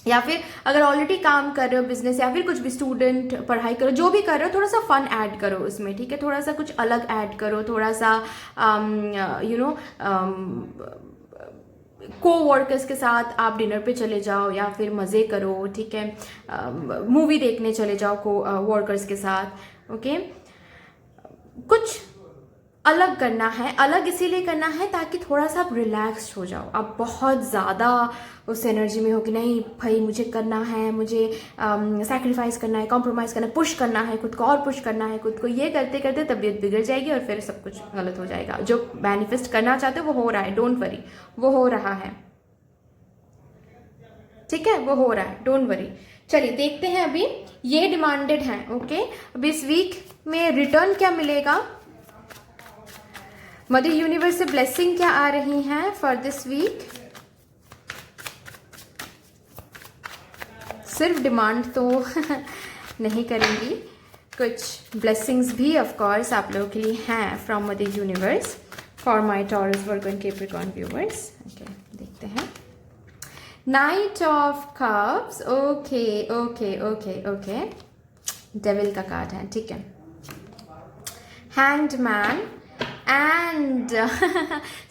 Speaker 1: या फिर अगर ऑलरेडी काम कर रहे हो, बिजनेस या फिर कुछ भी स्टूडेंट पढ़ाई करो, जो भी कर रहे हो थोड़ा सा फन ऐड करो उसमें। ठीक है, थोड़ा सा कुछ अलग ऐड करो, थोड़ा सा यू नो को वर्कर्स के साथ आप डिनर पे चले जाओ या फिर मज़े करो। ठीक है, मूवी देखने चले जाओ को वर्कर्स के साथ। ओके, कुछ अलग करना है, अलग इसीलिए करना है ताकि थोड़ा सा आप रिलैक्स हो जाओ। आप बहुत ज़्यादा उस एनर्जी में हो कि नहीं भाई मुझे करना है, मुझे सैक्रिफाइस करना है, कॉम्प्रोमाइज़ करना है, पुश करना है खुद को, और पुश करना है खुद को। ये करते करते तबीयत बिगड़ जाएगी और फिर सब कुछ गलत हो जाएगा। जो मैनिफेस्ट करना चाहते हो वो हो रहा है, डोंट वरी, वो हो रहा है। ठीक है, वो हो रहा है, डोंट वरी। चलिए देखते हैं, अभी ये डिमांडेड है। ओके, अब इस वीक में रिटर्न क्या मिलेगा, मदर यूनिवर्स से ब्लेसिंग क्या आ रही हैं फॉर दिस वीक? सिर्फ डिमांड तो नहीं करेंगी, कुछ ब्लेसिंग्स भी ऑफ कोर्स आप लोगों के लिए हैं from mother universe for my Taurus Virgo and Capricorn viewers. Okay, देखते हैं। Night of cups, okay okay okay okay, devil का कार्ड है, ठीक है। Hanged man and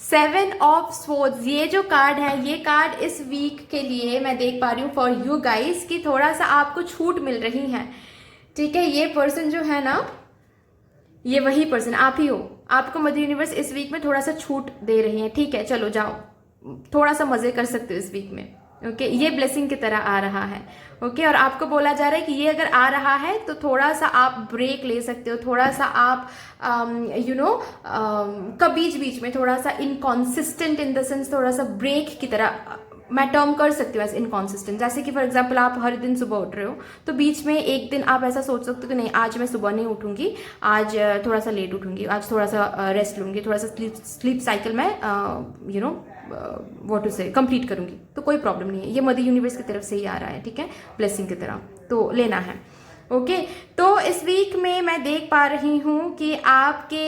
Speaker 1: 7 of swords, ये जो कार्ड है, ये कार्ड इस वीक के लिए मैं देख पा रही हूँ फॉर यू गाइस कि थोड़ा सा आपको छूट मिल रही है, ठीक है। ये पर्सन जो है ना, ये वही पर्सन आप ही हो, आपको मदर यूनिवर्स इस वीक में थोड़ा सा छूट दे रही है, ठीक है। चलो जाओ, थोड़ा सा मजे कर सकते हो इस वीक में, ओके। ये ब्लेसिंग की तरह आ रहा है, ओके। और आपको बोला जा रहा है कि ये अगर आ रहा है तो थोड़ा सा आप ब्रेक ले सकते हो, थोड़ा सा आप बीच बीच में थोड़ा सा इनकॉन्सिस्टेंट इन द सेंस, थोड़ा सा ब्रेक की तरह मैं टर्म कर सकती हूँ एज इनकॉन्सिस्टेंट। जैसे कि फॉर एग्जाम्पल आप हर दिन सुबह उठ रहे हो, तो बीच में एक दिन आप ऐसा सोच सकते हो कि नहीं, आज मैं सुबह नहीं उठूंगी, आज थोड़ा सा लेट उठूंगी, आज थोड़ा सा रेस्ट लूंगी, थोड़ा सा स्लीप साइकिल में व्हाट टू से कंप्लीट करूंगी, तो कोई प्रॉब्लम नहीं है। ये मदर यूनिवर्स की तरफ से ही आ रहा है, ठीक है, ब्लेसिंग की तरह, तो लेना है, ओके। तो इस वीक में मैं देख पा रही हूँ कि आपके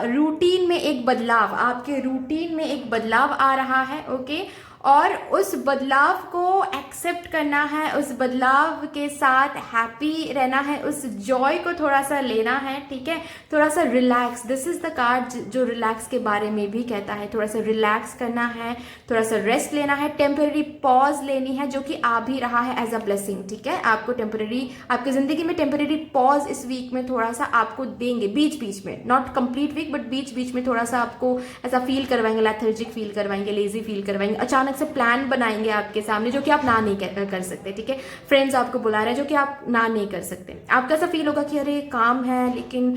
Speaker 1: रूटीन में एक बदलाव, आपके रूटीन में एक बदलाव आ रहा है, ओके। और उस बदलाव को एक्सेप्ट करना है, उस बदलाव के साथ हैप्पी रहना है, उस जॉय को थोड़ा सा लेना है, ठीक है। थोड़ा सा relax, this is the card जो रिलैक्स के बारे में भी कहता है। थोड़ा सा रिलैक्स करना है, थोड़ा सा रेस्ट लेना है, टेम्पररी पॉज लेनी है, जो कि आ भी रहा है एज अ ब्लेसिंग, ठीक है। आपको टेम्पररी, आपकी जिंदगी में टेम्पररी पॉज इस वीक में थोड़ा सा आपको देंगे, बीच बीच में, नॉट कंप्लीट वीक बट बीच बीच में थोड़ा सा आपको ऐसा फील करवाएंगे, लेथर्जिक फील करवाएंगे, लेजी फील करवाएंगे, अचानक से प्लान बनाएंगे आपके सामने जो कि आप ना नहीं कर सकते, ठीक है। फ्रेंड्स आपको बुला रहे हैं जो कि आप ना नहीं कर सकते। आपका ऐसा फील होगा कि अरे काम है लेकिन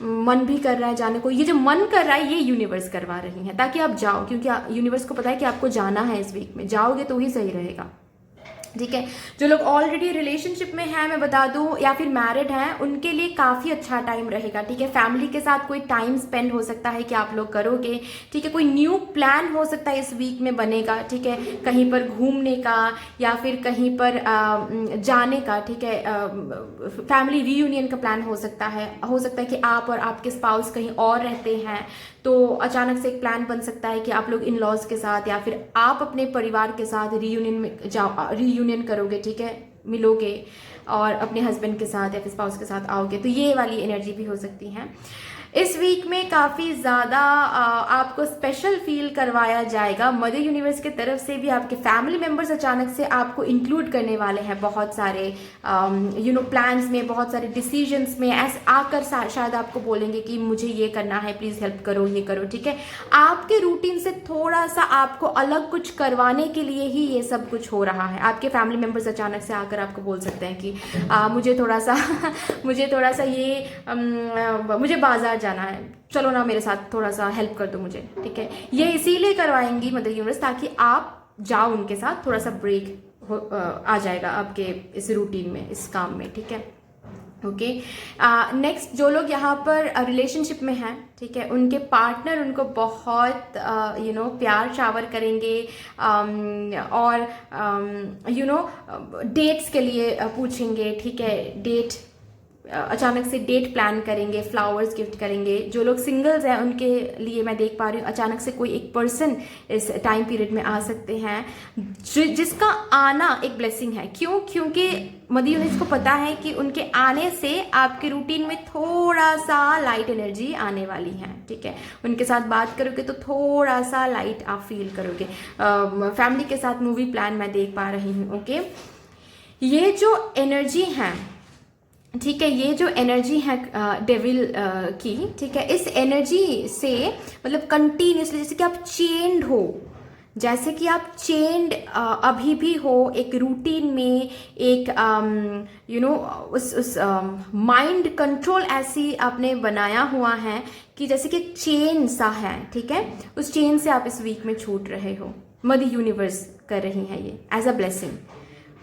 Speaker 1: मन भी कर रहा है जाने को। ये जो मन कर रहा है ये यूनिवर्स करवा रही है ताकि आप जाओ, क्योंकि यूनिवर्स को पता है कि आपको जाना है इस वीक में, जाओगे तो ही सही रहेगा, ठीक है। जो लोग ऑलरेडी रिलेशनशिप में हैं मैं बता दूं, या फिर मैरिड हैं, उनके लिए काफी अच्छा टाइम रहेगा, ठीक है। फैमिली के साथ कोई टाइम स्पेंड हो सकता है कि आप लोग करोगे, ठीक है। कोई न्यू प्लान हो सकता है इस वीक में बनेगा, ठीक है, कहीं पर घूमने का या फिर कहीं पर जाने का, ठीक है। फैमिली रीयूनियन का प्लान हो सकता है कि आप और आपके स्पाउस कहीं और रहते हैं तो अचानक से एक प्लान बन सकता है कि आप लोग इन लॉज के साथ या फिर आप अपने परिवार के साथ रीयूनियन में जाओ, रीयूनियन करोगे, ठीक है, मिलोगे और अपने हस्बैंड के साथ या फिर स्पाउस के साथ आओगे, तो ये वाली एनर्जी भी हो सकती है। इस वीक में काफ़ी ज़्यादा आपको स्पेशल फील करवाया जाएगा मदर यूनिवर्स की तरफ से भी। आपके फैमिली मेंबर्स अचानक से आपको इंक्लूड करने वाले हैं बहुत सारे प्लान्स में, बहुत सारे डिसीजंस में। ऐसे आकर शायद आपको बोलेंगे कि मुझे ये करना है, प्लीज़ हेल्प करो, ये करो, ठीक है। आपके रूटीन से थोड़ा सा आपको अलग कुछ करवाने के लिए ही ये सब कुछ हो रहा है। आपके फैमिली मेंबर्स अचानक से आकर आपको बोल सकते हैं कि मुझे थोड़ा सा मुझे बाजार जाना है, चलो ना मेरे साथ थोड़ा सा हेल्प कर दो मुझे, ठीक है। ये इसीलिए करवाएंगी मदर यूनिवर्स ताकि आप जाओ उनके साथ, थोड़ा सा ब्रेक आ जाएगा आपके इस रूटीन में, इस काम में, ठीक है, ओके। नेक्स्ट, जो लोग यहाँ पर रिलेशनशिप में हैं, ठीक है, उनके पार्टनर उनको बहुत प्यार शावर करेंगे और डेट्स के लिए पूछेंगे, ठीक है। डेट अचानक से डेट प्लान करेंगे, फ्लावर्स गिफ्ट करेंगे। जो लोग सिंगल्स हैं उनके लिए मैं देख पा रही हूँ अचानक से कोई एक पर्सन इस टाइम पीरियड में आ सकते हैं जिसका आना एक ब्लेसिंग है। क्यों? क्योंकि मदर यूनिवर्स को पता है कि उनके आने से आपके रूटीन में थोड़ा सा लाइट एनर्जी आने वाली है, ठीक है। उनके साथ बात करोगे तो थोड़ा सा लाइट आप फील करोगे। फैमिली के साथ मूवी प्लान मैं देख पा रही हूँ, ओके। ये जो एनर्जी है, ठीक है, ये जो एनर्जी है डेविल की, ठीक है, इस एनर्जी से मतलब कंटिन्यूसली जैसे कि आप चेन्ड हो, जैसे कि आप चेन्ड अभी भी हो एक रूटीन में, एक उस माइंड कंट्रोल ऐसी आपने बनाया हुआ है कि जैसे कि चेन सा है, ठीक है। उस चेन से आप इस वीक में छूट रहे हो, मदर यूनिवर्स कर रही है ये एज अ ब्लेसिंग,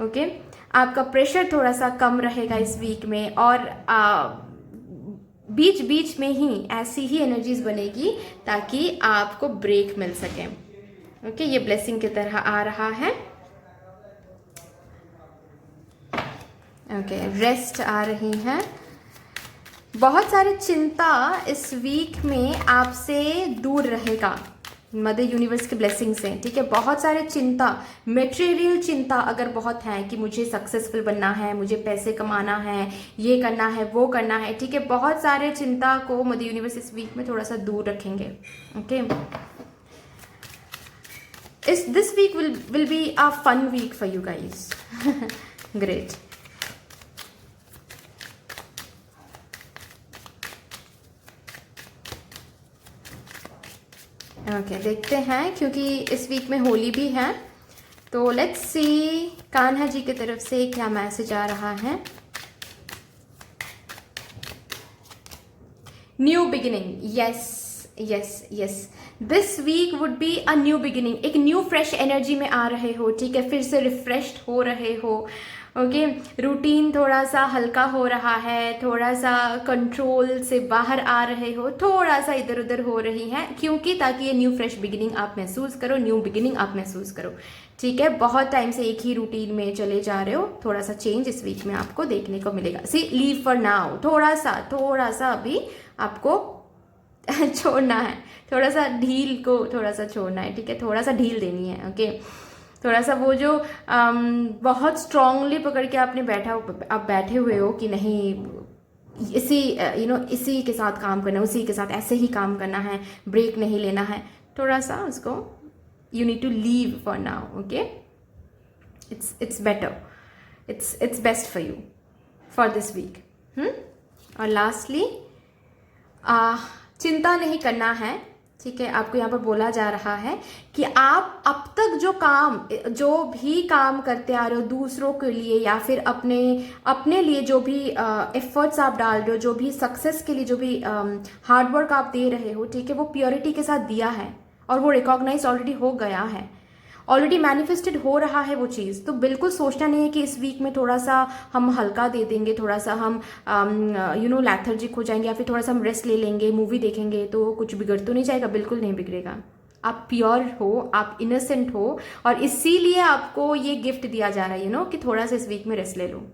Speaker 1: ओके। आपका प्रेशर थोड़ा सा कम रहेगा इस वीक में और बीच बीच में ही ऐसी ही एनर्जीज बनेगी ताकि आपको ब्रेक मिल सके। ओके, ये ब्लेसिंग की तरह आ रहा है। ओके, रेस्ट आ रही है। बहुत सारी चिंता इस वीक में आपसे दूर रहेगा मदर यूनिवर्स के ब्लेसिंग से, ठीक है। बहुत सारे चिंता, मटेरियल चिंता अगर बहुत है कि मुझे सक्सेसफुल बनना है, मुझे पैसे कमाना है, ये करना है, वो करना है, ठीक है, बहुत सारे चिंता को मदर यूनिवर्स इस वीक में थोड़ा सा दूर रखेंगे। Okay, this week will be a fun week for you guys. Great. Okay, देखते हैं, क्योंकि इस वीक में होली भी है, तो लेट्स सी कान्हा जी की तरफ से क्या मैसेज आ रहा है। New beginning, yes yes yes, this week would be a new beginning. एक न्यू फ्रेश एनर्जी में आ रहे हो, ठीक है, फिर से रिफ्रेश्ड हो रहे हो। ओके, रूटीन थोड़ा सा हल्का हो रहा है, थोड़ा सा कंट्रोल से बाहर आ रहे हो, थोड़ा सा इधर उधर हो रही है, क्योंकि ताकि ये न्यू फ्रेश बिगिनिंग आप महसूस करो, न्यू बिगिनिंग आप महसूस करो, ठीक है। बहुत टाइम से एक ही रूटीन में चले जा रहे हो, थोड़ा सा चेंज इस वीक में आपको देखने को मिलेगा। सी, लीव फॉर नाउ, थोड़ा सा अभी आपको छोड़ना है, थोड़ा सा ढील को थोड़ा सा छोड़ना है, ठीक है, थोड़ा सा ढील देनी है। ओके, थोड़ा सा वो जो बहुत स्ट्रांगली पकड़ के आपने आप बैठे हुए हो कि नहीं, इसी इसी के साथ काम करना है, उसी के साथ ऐसे ही काम करना है, ब्रेक नहीं लेना है, थोड़ा सा उसको you need to leave for now. Okay, it's better, it's best for you for this week. और लास्टली, चिंता नहीं करना है, ठीक है। आपको यहाँ पर बोला जा रहा है कि आप अब तक जो भी काम करते आ रहे हो दूसरों के लिए या फिर अपने लिए, जो भी एफर्ट्स आप डाल रहे हो, जो भी सक्सेस के लिए जो भी हार्डवर्क आप दे रहे हो, ठीक है, वो प्योरिटी के साथ दिया है और वो रिकॉग्नाइज ऑलरेडी हो गया है, ऑलरेडी मैनिफेस्टेड हो रहा है वो चीज़। तो बिल्कुल सोचना नहीं है कि इस वीक में थोड़ा सा हम हल्का दे देंगे, थोड़ा सा हम लैथर्जिक हो जाएंगे, या फिर थोड़ा सा हम रेस्ट ले लेंगे, मूवी देखेंगे तो कुछ बिगड़ तो नहीं जाएगा। बिल्कुल नहीं बिगड़ेगा। आप प्योर हो, आप इनोसेंट हो, और इसीलिए आपको ये गिफ्ट दिया जा रहा है कि थोड़ा सा इस वीक में रेस्ट ले लो।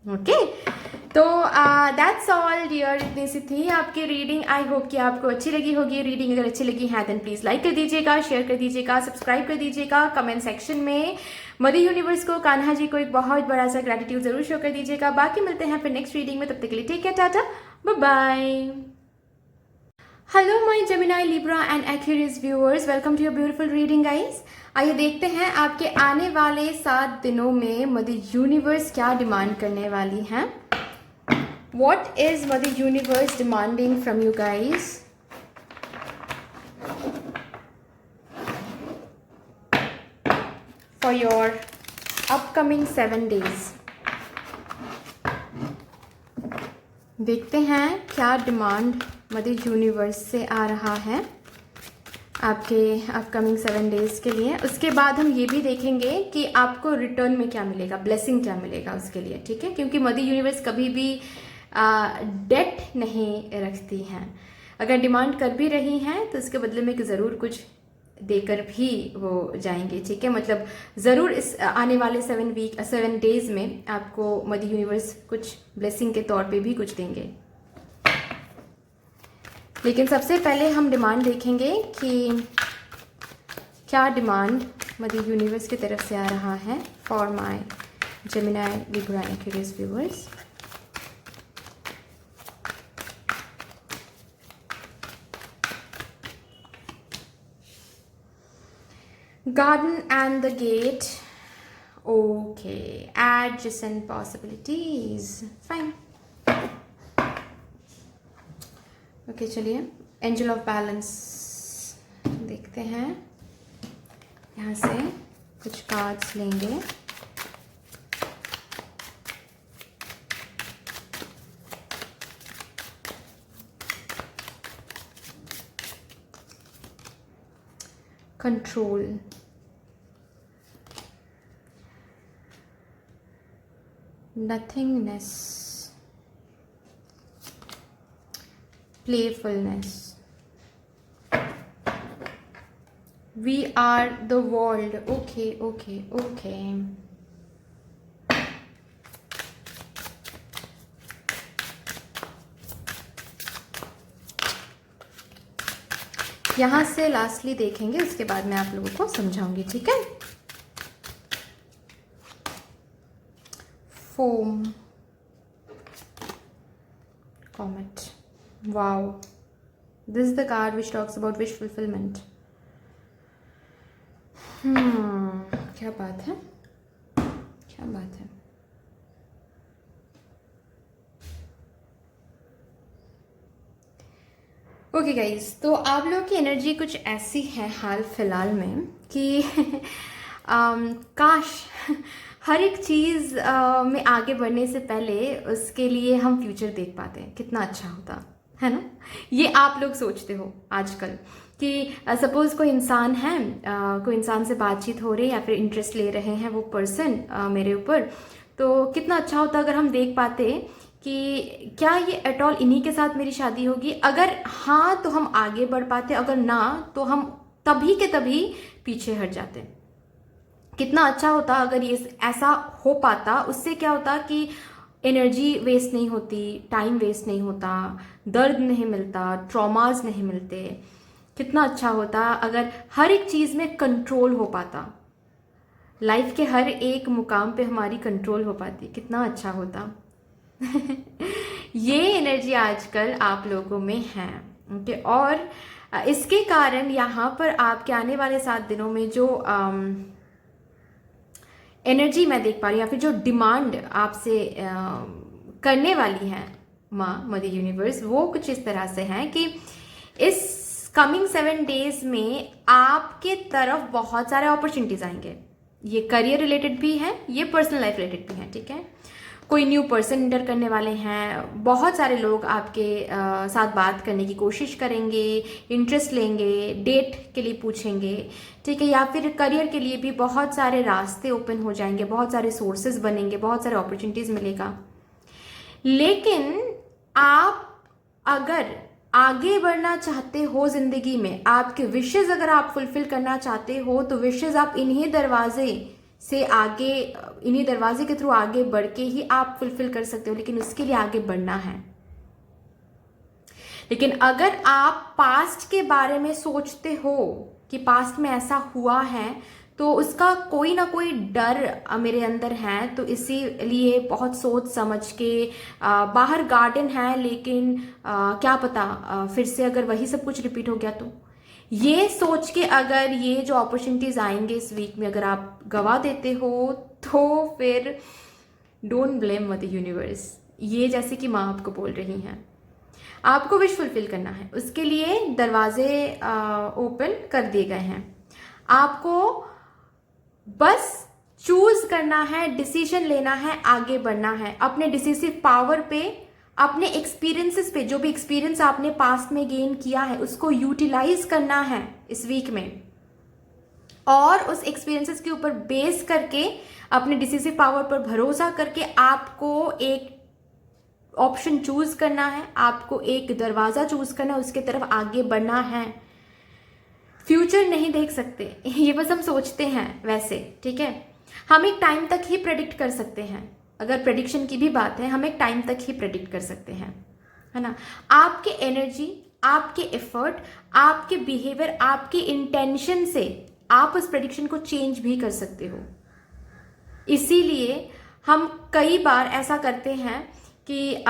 Speaker 1: ओके, तो दैट्स ऑल डियर, इतनी सी थी आपकी रीडिंग। आई होप कि आपको अच्छी लगी होगी रीडिंग। अगर अच्छी लगी है देन प्लीज लाइक कर दीजिएगा, शेयर कर दीजिएगा, सब्सक्राइब कर दीजिएगा, कमेंट सेक्शन में मदर यूनिवर्स को, कान्हा जी को एक बहुत बड़ा सा ग्रेटिट्यूड जरूर शो कर दीजिएगा। बाकी मिलते हैं फिर नेक्स्ट रीडिंग में, तब तक के लिए take care, tata, bye bye. Hello my Gemini, Libra and Aquarius viewers, welcome to your beautiful reading guys. आइए देखते हैं आपके आने वाले 7 दिनों में मदर यूनिवर्स क्या डिमांड करने वाली हैं। What is mother universe demanding from you guys? For your upcoming 7 days। देखते हैं क्या डिमांड मदर यूनिवर्स से आ रहा है आपके अपकमिंग 7 days के लिए। उसके बाद हम ये भी देखेंगे कि आपको रिटर्न में क्या मिलेगा, ब्लेसिंग क्या मिलेगा उसके लिए, ठीक है। क्योंकि मदर यूनिवर्स कभी भी डेट नहीं रखती हैं। अगर डिमांड कर भी रही हैं तो उसके बदले में ज़रूर कुछ देकर भी वो जाएंगे, ठीक है। मतलब ज़रूर इस आने वाले 7 days में आपको मदर यूनिवर्स कुछ ब्लेसिंग के तौर पे भी कुछ देंगे। लेकिन सबसे पहले हम डिमांड देखेंगे कि क्या डिमांड मदर यूनिवर्स की तरफ से आ रहा है for my Gemini, Libra and Aquarius viewers. Garden and the gate. Okay, adjacent possibilities. Fine. Okay, चलिए एंजल ऑफ बैलेंस देखते हैं। यहाँ से कुछ कार्ड्स लेंगे। Control, nothingness, playfulness. We are the world. Okay, okay, okay. यहाँ से लास्टली देखेंगे, उसके बाद मैं आप लोगों को समझाऊंगी, ठीक है। Foam, comet. Wow, this is the card which talks about wish fulfillment. क्या बात है, क्या बात है। ओके गाइज, तो आप लोगों की एनर्जी कुछ ऐसी है हाल फिलहाल में कि काश हर एक चीज़ में आगे बढ़ने से पहले उसके लिए हम फ्यूचर देख पाते हैं, कितना अच्छा होता है ना। ये आप लोग सोचते हो आजकल कि सपोज़ कोई इंसान है, कोई इंसान से बातचीत हो रही है या फिर इंटरेस्ट ले रहे हैं वो पर्सन मेरे ऊपर, तो कितना अच्छा होता अगर हम देख पाते कि क्या ये एट ऑल इन्हीं के साथ मेरी शादी होगी। अगर हाँ तो हम आगे बढ़ पाते, अगर ना तो हम तभी के तभी पीछे हट जाते। कितना अच्छा होता अगर ये ऐसा हो पाता। उससे क्या होता कि एनर्जी वेस्ट नहीं होती, टाइम वेस्ट नहीं होता, दर्द नहीं मिलता, ट्रॉमास नहीं मिलते। कितना अच्छा होता अगर हर एक चीज़ में कंट्रोल हो पाता, लाइफ के हर एक मुकाम पे हमारी कंट्रोल हो पाती, कितना अच्छा होता। ये एनर्जी आजकल आप लोगों में है, ओके। और इसके कारण यहाँ पर आपके आने वाले 7 दिनों में जो एनर्जी मैं देख पा रही हूँ या फिर जो डिमांड आपसे करने वाली है माँ मदर यूनिवर्स, वो कुछ इस तरह से है कि इस कमिंग 7 डेज में आपके तरफ बहुत सारे अपॉर्चुनिटीज आएंगे। ये करियर रिलेटेड भी है, ये पर्सनल लाइफ रिलेटेड भी है, ठीक है। कोई न्यू पर्सन इंटर करने वाले हैं, बहुत सारे लोग आपके साथ बात करने की कोशिश करेंगे, इंटरेस्ट लेंगे, डेट के लिए पूछेंगे, ठीक है। या फिर करियर के लिए भी बहुत सारे रास्ते ओपन हो जाएंगे, बहुत सारे सोर्सेज बनेंगे, बहुत सारे अपॉर्चुनिटीज़ मिलेगा। लेकिन आप अगर आगे बढ़ना चाहते हो ज़िंदगी में, आपके विशेज़ अगर आप फुलफिल करना चाहते हो, तो विशेज़ आप इन्हीं दरवाजे से आगे, इन्हीं दरवाजे के थ्रू आगे बढ़ के ही आप फुलफिल कर सकते हो, लेकिन उसके लिए आगे बढ़ना है। लेकिन अगर आप पास्ट के बारे में सोचते हो कि पास्ट में ऐसा हुआ है, तो उसका कोई ना कोई डर मेरे अंदर है, तो इसीलिए बहुत सोच समझ के बाहर गार्डन है, लेकिन क्या पता फिर से अगर वही सब कुछ रिपीट हो गया तो। ये सोच के अगर ये जो अपॉर्चुनिटीज आएंगे इस वीक में अगर आप गवा देते हो, तो फिर डोंट ब्लेम मदर यूनिवर्स। ये जैसे कि माँ आपको बोल रही हैं, आपको विश फुलफिल करना है, उसके लिए दरवाजे ओपन कर दिए गए हैं। आपको बस चूज करना है, डिसीजन लेना है, आगे बढ़ना है, अपने डिसिसिव पावर पे, अपने एक्सपीरियंसेस पे, जो भी एक्सपीरियंस आपने पास्ट में गेन किया है उसको यूटिलाइज करना है इस वीक में, और उस एक्सपीरियंसेस के ऊपर बेस करके अपने डिसिसिव पावर पर भरोसा करके आपको एक ऑप्शन चूज करना है, आपको एक दरवाजा चूज करना है, उसके तरफ आगे बढ़ना है। फ्यूचर नहीं देख सकते, ये बस हम सोचते हैं वैसे, ठीक है। हम एक टाइम तक ही प्रेडिक्ट कर सकते हैं, अगर प्रेडिक्शन की भी बात है, हम एक टाइम तक ही प्रेडिक्ट कर सकते हैं, है ना। आपके एनर्जी, आपके एफर्ट, आपके बिहेवियर, आपके इंटेंशन से आप उस प्रेडिक्शन को चेंज भी कर सकते हो। इसीलिए हम कई बार ऐसा करते हैं कि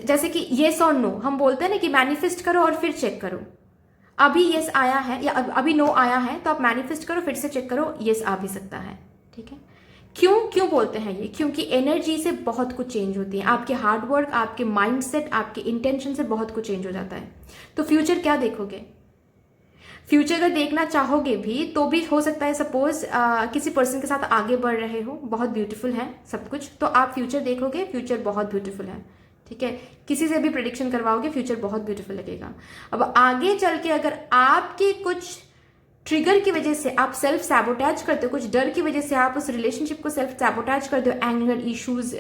Speaker 1: जैसे कि येस और नो हम बोलते हैं ना कि मैनिफेस्ट करो और फिर चेक करो। अभी येस आया है या अभी नो आया है तो आप मैनिफेस्ट करो, फिर से चेक करो, येस आ भी सकता है, ठीक है। क्यों बोलते हैं ये? क्योंकि एनर्जी से बहुत कुछ चेंज होती है, आपके हार्डवर्क, आपके माइंडसेट, आपके इंटेंशन से बहुत कुछ चेंज हो जाता है। तो फ्यूचर क्या देखोगे? फ्यूचर अगर देखना चाहोगे भी तो भी हो सकता है, सपोज किसी पर्सन के साथ आगे बढ़ रहे हो, बहुत ब्यूटीफुल है सब कुछ, तो आप फ्यूचर देखोगे, फ्यूचर बहुत ब्यूटीफुल है, ठीक है। किसी से भी प्रेडिक्शन करवाओगे, फ्यूचर बहुत ब्यूटीफुल लगेगा। अब आगे चल के अगर आपके कुछ ट्रिगर की वजह से आप सेल्फ सैबोटैज करते हो, कुछ डर की वजह से आप उस रिलेशनशिप को सेल्फ सैबोटैज करते हो, एंगर इश्यूज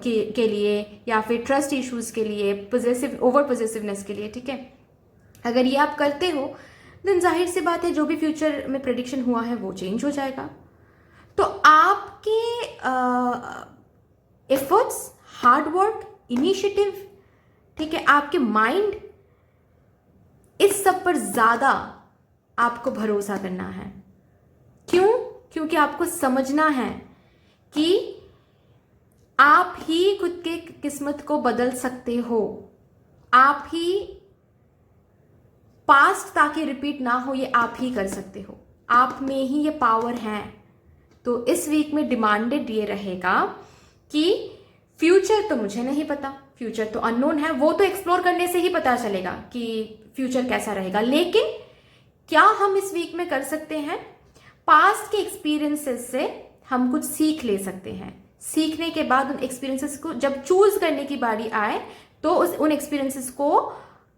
Speaker 1: के लिए या फिर ट्रस्ट इश्यूज के लिए, ओवर पॉजिटिवनेस के लिए, ठीक है। अगर ये आप करते हो देन जाहिर सी बात है जो भी फ्यूचर में प्रेडिक्शन हुआ है वो चेंज हो जाएगा। तो आपके एफर्ट्स, हार्ड वर्क, इनिशिएटिव, ठीक है, आपके माइंड, इस सब पर ज्यादा आपको भरोसा करना है। क्यों? क्योंकि आपको समझना है कि आप ही खुद के किस्मत को बदल सकते हो। आप ही पास्ट ताकि रिपीट ना हो ये आप ही कर सकते हो, आप में ही ये पावर है। तो इस वीक में डिमांडेड ये रहेगा कि फ्यूचर तो मुझे नहीं पता, फ्यूचर तो अननोन है, वो तो एक्सप्लोर करने से ही पता चलेगा कि फ्यूचर कैसा रहेगा। लेकिन क्या हम इस वीक में कर सकते हैं, पास्ट के एक्सपीरियंसेस से हम कुछ सीख ले सकते हैं। सीखने के बाद उन एक्सपीरियंसेस को जब चूज करने की बारी आए तो उन एक्सपीरियंसेस को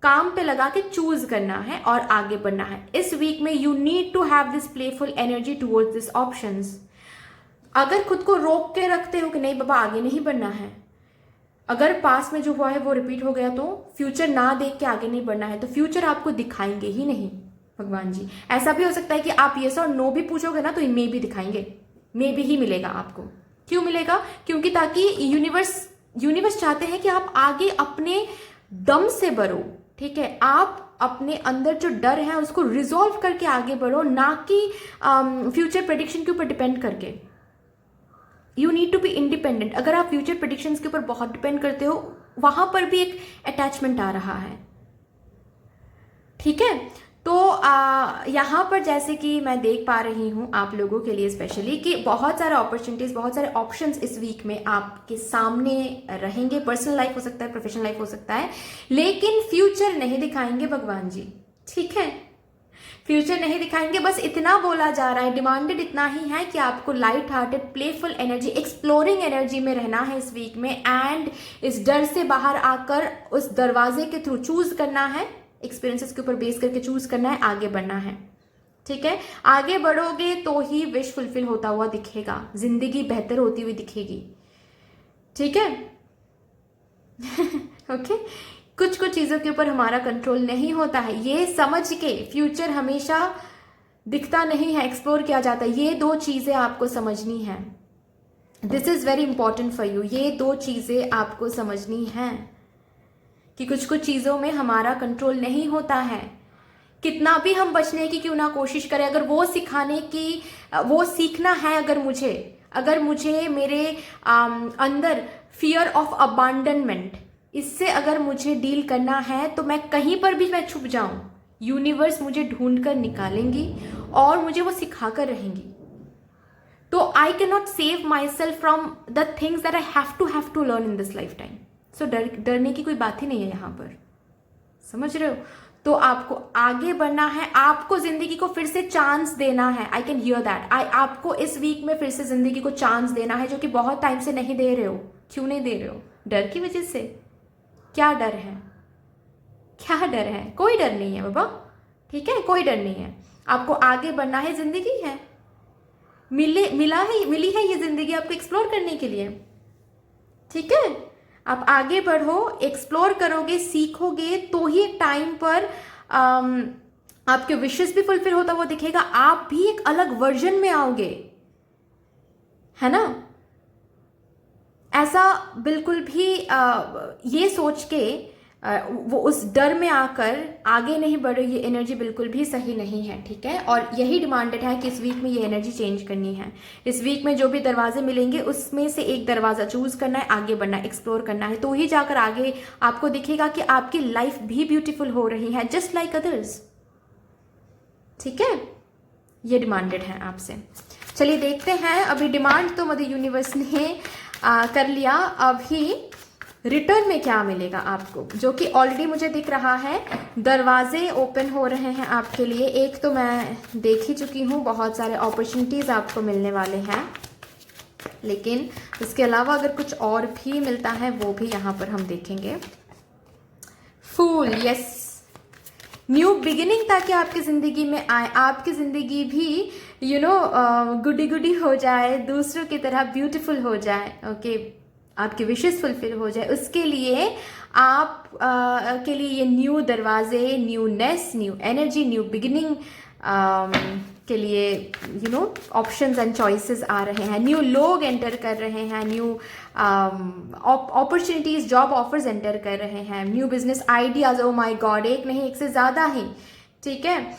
Speaker 1: काम पे लगा के चूज करना है और आगे बढ़ना है। इस वीक में you need to have this playful energy towards this options. अगर खुद को रोक के रखते हो कि नहीं बाबा आगे नहीं बढ़ना है, अगर पास्ट में जो हुआ है वो रिपीट हो गया तो फ्यूचर ना देख के आगे नहीं बढ़ना है, तो फ्यूचर आपको दिखाएंगे ही नहीं भगवान जी। ऐसा भी हो सकता है कि आप यस और नो भी पूछोगे ना तो मे भी दिखाएंगे, मे भी ही मिलेगा आपको। क्यों मिलेगा? क्योंकि ताकि यूनिवर्स चाहते हैं कि आप आगे अपने दम से बढ़ो, ठीक है। आप अपने अंदर जो डर है उसको रिजॉल्व करके आगे बढ़ो, ना कि फ्यूचर प्रेडिक्शन के ऊपर डिपेंड करके। You need to be independent. अगर आप फ्यूचर प्रेडिक्शंस के ऊपर बहुत डिपेंड करते हो वहां पर भी एक अटैचमेंट आ रहा है, ठीक है। तो यहाँ पर जैसे कि मैं देख पा रही हूँ आप लोगों के लिए स्पेशली कि बहुत सारे अपॉर्चुनिटीज, बहुत सारे ऑप्शंस इस वीक में आपके सामने रहेंगे। पर्सनल लाइफ हो सकता है, प्रोफेशनल लाइफ हो सकता है, लेकिन फ्यूचर नहीं दिखाएंगे भगवान जी, ठीक है। फ्यूचर नहीं दिखाएंगे, बस इतना बोला जा रहा है, डिमांडेड इतना ही है कि आपको light hearted, playful energy, exploring energy में रहना है इस वीक में। एंड इस डर से बाहर आकर उस दरवाजे के थ्रू चूज करना है, एक्सपीरियंसेस के ऊपर बेस करके चूज करना है, आगे बढ़ना है, ठीक है। आगे बढ़ोगे तो ही विश फुलफिल होता हुआ दिखेगा, जिंदगी बेहतर होती हुई दिखेगी, ठीक है। ओके कुछ कुछ चीजों के ऊपर हमारा कंट्रोल नहीं होता है, ये समझ के फ्यूचर हमेशा दिखता नहीं है, एक्सप्लोर किया जाता है। ये दो चीजें आपको समझनी है, this is very important for you. ये दो चीजें आपको समझनी है कि कुछ कुछ चीजों में हमारा कंट्रोल नहीं होता है। कितना भी हम बचने की क्यों ना कोशिश करें, अगर वो सिखाने की, वो सीखना है, अगर मुझे मेरे अंदर फियर ऑफ अबांडनमेंट, इससे अगर मुझे डील करना है तो मैं कहीं पर भी मैं छुप जाऊं, यूनिवर्स मुझे ढूंढ कर निकालेंगी और मुझे वो सिखा कर रहेंगी। तो I can not save my self from the things that I have to learn in this life time. So डरने की कोई बात ही नहीं है यहाँ पर, समझ रहे हो। तो आपको आगे बढ़ना है, आपको जिंदगी को फिर से चांस देना है। I can hear that. आपको इस वीक में फिर से जिंदगी को चांस देना है, जो कि बहुत टाइम से नहीं दे रहे हो। क्यों नहीं दे रहे हो? डर की वजह से। क्या डर है? क्या डर है? कोई डर नहीं है बाबा, ठीक है, कोई डर नहीं है। आपको आगे बढ़ना है, जिंदगी है, मिली है ये जिंदगी आपको एक्सप्लोर करने के लिए, ठीक है। आप आगे बढ़ो, एक्सप्लोर करोगे, सीखोगे, तो ही एक टाइम पर आपके विशेस भी फुलफिल होता हुआ दिखेगा, आप भी एक अलग वर्जन में आओगे, है ना। ऐसा बिल्कुल भी ये सोच के वो उस डर में आकर आगे नहीं बढ़े, ये एनर्जी बिल्कुल भी सही नहीं है, ठीक है। और यही डिमांडेड है कि इस वीक में ये एनर्जी चेंज करनी है। इस वीक में जो भी दरवाजे मिलेंगे उसमें से एक दरवाजा चूज करना है, आगे बढ़ना है, एक्सप्लोर करना है, तो ही जाकर आगे आपको दिखेगा कि आपकी लाइफ भी ब्यूटीफुल हो रही है, जस्ट लाइक अदर्स, ठीक है। ये डिमांडेड है आपसे। चलिए देखते हैं, अभी डिमांड तो मदर यूनिवर्स ने कर लिया, अभी रिटर्न में क्या मिलेगा आपको, जो कि ऑलरेडी मुझे दिख रहा है। दरवाजे ओपन हो रहे हैं आपके लिए। एक तो मैं देख ही चुकी हूँ, बहुत सारे अपॉर्चुनिटीज आपको मिलने वाले हैं, लेकिन इसके अलावा अगर कुछ और भी मिलता है वो भी यहाँ पर हम देखेंगे। फूल, यस, न्यू बिगिनिंग ताकि आपकी ज़िंदगी में आए, आपकी ज़िंदगी भी गुडी गुडी हो जाए, दूसरों की तरह ब्यूटीफुल हो जाए। ओके, आपकी विशेस फुलफिल हो जाए, उसके लिए आप के लिए ये न्यू दरवाजे, न्यू नेस, न्यू एनर्जी, न्यू बिगिनिंग के लिए ऑप्शंस एंड चॉइसेस आ रहे हैं। न्यू लोग एंटर कर रहे हैं, new opportunities, job offers enter कर रहे हैं, new business ideas. Oh my God, एक नहीं एक से ज़्यादा ही। ठीक है,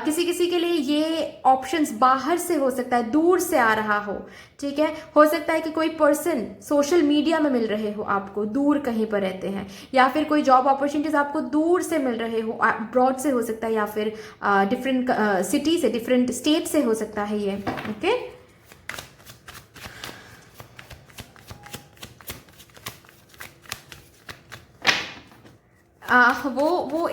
Speaker 1: किसी किसी के लिए ये ऑप्शंस बाहर से हो सकता है, दूर से आ रहा हो। ठीक है, हो सकता है कि कोई पर्सन सोशल मीडिया में मिल रहे हो आपको, दूर कहीं पर रहते हैं, या फिर कोई जॉब अपॉर्चुनिटीज आपको दूर से मिल रहे हो, अब्रॉड से हो सकता है, या फिर डिफरेंट सिटी से, डिफरेंट स्टेट से हो सकता है ये। ओके, वो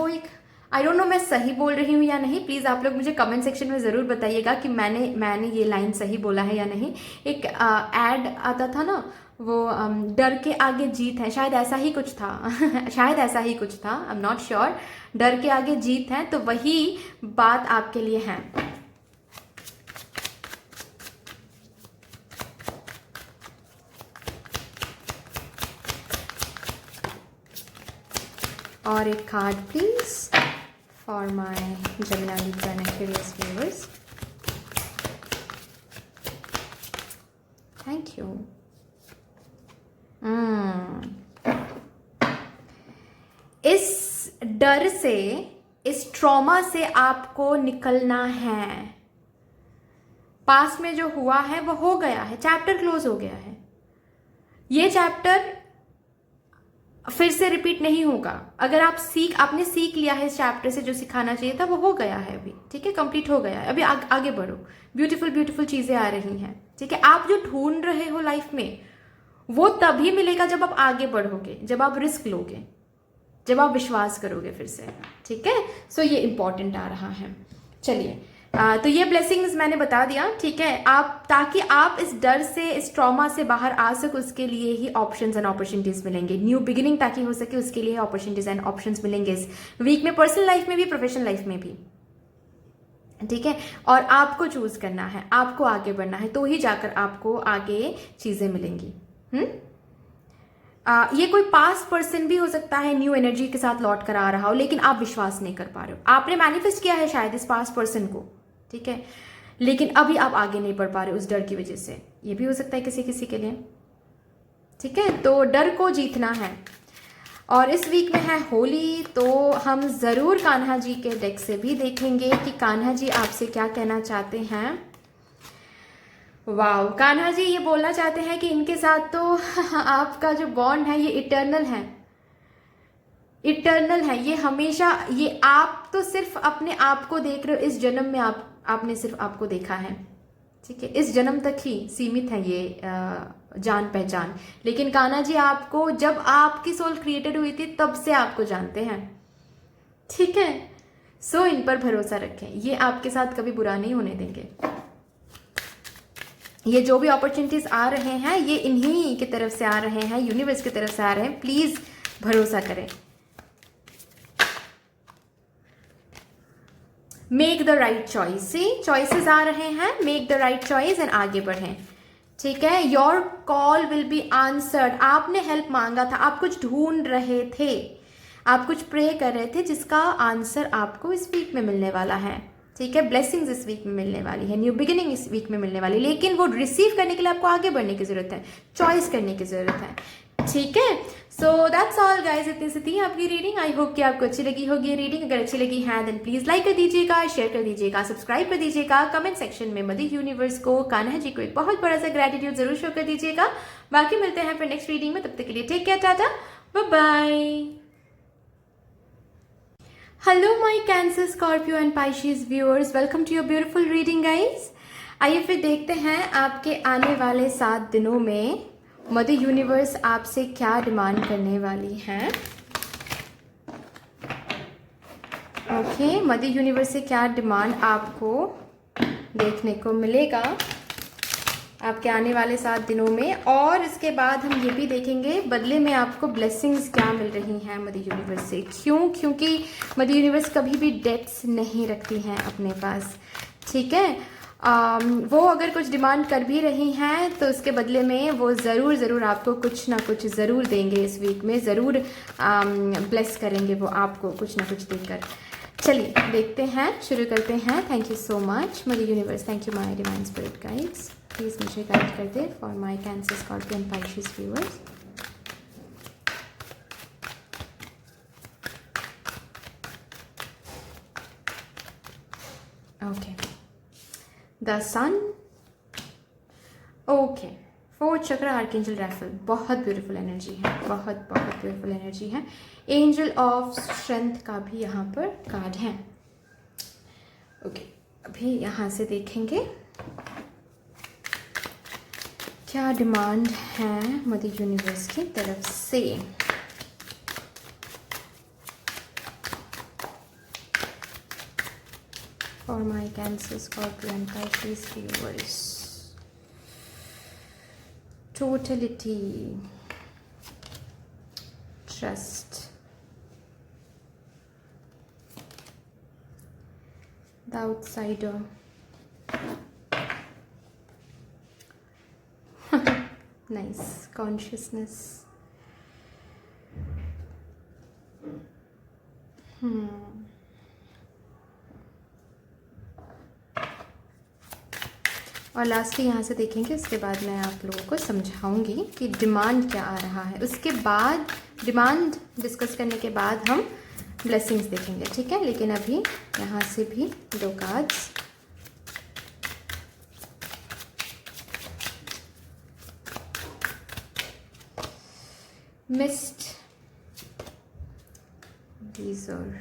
Speaker 1: एक आई डोंट नो मैं सही बोल रही हूँ या नहीं। प्लीज़ आप लोग मुझे कमेंट सेक्शन में ज़रूर बताइएगा कि मैंने ये लाइन सही बोला है या नहीं। एक ऐड आता था ना, वो डर के आगे जीत है, शायद ऐसा ही कुछ था शायद ऐसा ही कुछ था, आई एम नॉट श्योर। डर के आगे जीत है, तो वही बात आपके लिए है। और एक card please for my Gemini, Libra and Aquarius viewers. Thank you. इस डर से, इस ट्रॉमा से आपको निकलना है। पास्ट में जो हुआ है वो हो गया है, चैप्टर क्लोज हो गया है। ये चैप्टर फिर से रिपीट नहीं होगा। अगर आपने सीख लिया है इस चैप्टर से, जो सिखाना चाहिए था वो हो गया है अभी। ठीक है, कंप्लीट हो गया है। अभी आगे बढ़ो, ब्यूटीफुल ब्यूटीफुल चीजें आ रही हैं। ठीक है, आप जो ढूंढ रहे हो लाइफ में वो तभी मिलेगा जब आप आगे बढ़ोगे, जब आप रिस्क लोगे, जब आप विश्वास करोगे फिर से। ठीक है, सो ये इंपॉर्टेंट आ रहा है। चलिए, तो ये ब्लेसिंग्स मैंने बता दिया। ठीक है, ताकि आप इस डर से, इस ट्रॉमा से बाहर आ सको, उसके लिए ही ऑप्शंस एंड अपॉर्चुनिटीज मिलेंगे। न्यू बिगिनिंग ताकि हो सके, उसके लिए अपॉर्चुनिटीज एंड ऑप्शंस मिलेंगे इस वीक में, पर्सनल लाइफ में भी, प्रोफेशनल लाइफ में भी। ठीक है, और आपको चूज करना है, आपको आगे बढ़ना है, तो ही जाकर आपको आगे चीजें मिलेंगी। ये कोई पास्ट पर्सन भी हो सकता है, न्यू एनर्जी के साथ लौट कर आ रहा हो, लेकिन आप विश्वास नहीं कर पा रहे हो। आपने मैनिफेस्ट किया है शायद इस पास्ट पर्सन को, ठीक है, लेकिन अभी आप आगे नहीं बढ़ पा रहे उस डर की वजह से। ये भी हो सकता है किसी किसी के लिए। ठीक है, तो डर को जीतना है। और इस वीक में है होली, तो हम जरूर कान्हा जी के डेक से भी देखेंगे कि कान्हा जी आपसे क्या कहना चाहते हैं। वाओ, कान्हा जी ये बोलना चाहते हैं कि इनके साथ तो आपका जो बॉन्ड है ये इटर्नल है, इटर्नल है। ये हमेशा, ये आप तो सिर्फ अपने आप को देख रहे हो, इस जन्म में आपने सिर्फ आपको देखा है। ठीक है, इस जन्म तक ही सीमित है ये जान पहचान। लेकिन कान्हा जी आपको, जब आपकी सोल क्रिएटेड हुई थी तब से आपको जानते हैं। ठीक है, सो इन पर भरोसा रखें, ये आपके साथ कभी बुरा नहीं होने देंगे। ये जो भी अपॉर्चुनिटीज आ रहे हैं ये इन्हीं की तरफ से आ रहे हैं, यूनिवर्स की तरफ से आ रहे हैं। प्लीज भरोसा करें। Make the right choice, choices आ रहे हैं, make the right choice and आगे बढ़ें। ठीक है, your call will be answered. आपने हेल्प मांगा था, आप कुछ ढूंढ रहे थे, आप कुछ प्रे कर रहे थे, जिसका आंसर आपको इस वीक में मिलने वाला है। ठीक है, ब्लेसिंग्स इस वीक में मिलने वाली है, न्यू बिगिनिंग इस वीक में मिलने वाली, लेकिन वो रिसीव करने के लिए आपको आगे बढ़ने की जरूरत है, चॉइस करने की जरूरत है। ठीक है, सो दैट्स ऑल गाइज, इतनी सी थी आपकी रीडिंग। आई होप कि आपको अच्छी लगी होगी ये रीडिंग। अगर अच्छी लगी है देन प्लीज लाइक कर दीजिएगा, शेयर कर दीजिएगा, सब्सक्राइब कर दीजिएगा। कमेंट सेक्शन में मदर यूनिवर्स को, कान्हा जी को एक बहुत बड़ा सा ग्रेटिट्यूड जरूर शो कर दीजिएगा। बाकी मिलते हैं फिर नेक्स्ट रीडिंग में, तब तक के लिए take care, tata, bye bye. Hello my Cancer, Scorpio and Pisces viewers, welcome to your beautiful reading guys. आइए फिर देखते हैं आपके आने वाले 7 दिनों में मदर यूनिवर्स आपसे क्या डिमांड करने वाली है। ओके, मदर यूनिवर्स से क्या डिमांड आपको देखने को मिलेगा। आपके आने वाले 7 दिनों में। और इसके बाद हम ये भी देखेंगे बदले में आपको ब्लेसिंग्स क्या मिल रही हैं मदर यूनिवर्स से। क्यों? क्योंकि मदर यूनिवर्स कभी भी डेट्स नहीं रखती हैं अपने पास, ठीक है। वो अगर कुछ डिमांड कर भी रही हैं तो उसके बदले में वो ज़रूर आपको कुछ ना कुछ ज़रूर देंगे। इस वीक में ज़रूर ब्लेस करेंगे वो आपको कुछ ना कुछ देकर। चलिए देखते हैं, शुरू करते हैं। Thank you so much mother universe, thank you my divine spirit guides. Please मुझे गाइड कर दे for my Cancer, Scorpio and Pisces viewers. Okay, the Sun, okay, 4th chakra, archangel Raphael, बहुत ब्यूटीफुल एनर्जी है, बहुत ब्यूटीफुल एनर्जी है। Angel of strength का भी यहाँ पर कार्ड है। ओके, अभी यहाँ से देखेंगे क्या डिमांड है मदर यूनिवर्स की तरफ से। For my Cancer, Scorpio and Pisces viewers. Totality, trust, the outsider, nice, consciousness, और लास्ट यहाँ से देखेंगे। उसके बाद मैं आप लोगों को समझाऊंगी कि डिमांड क्या आ रहा है। उसके बाद डिमांड डिस्कस करने के बाद हम ब्लेसिंग्स देखेंगे, ठीक है। लेकिन अभी यहाँ से भी 2 cards. Mist, geyser,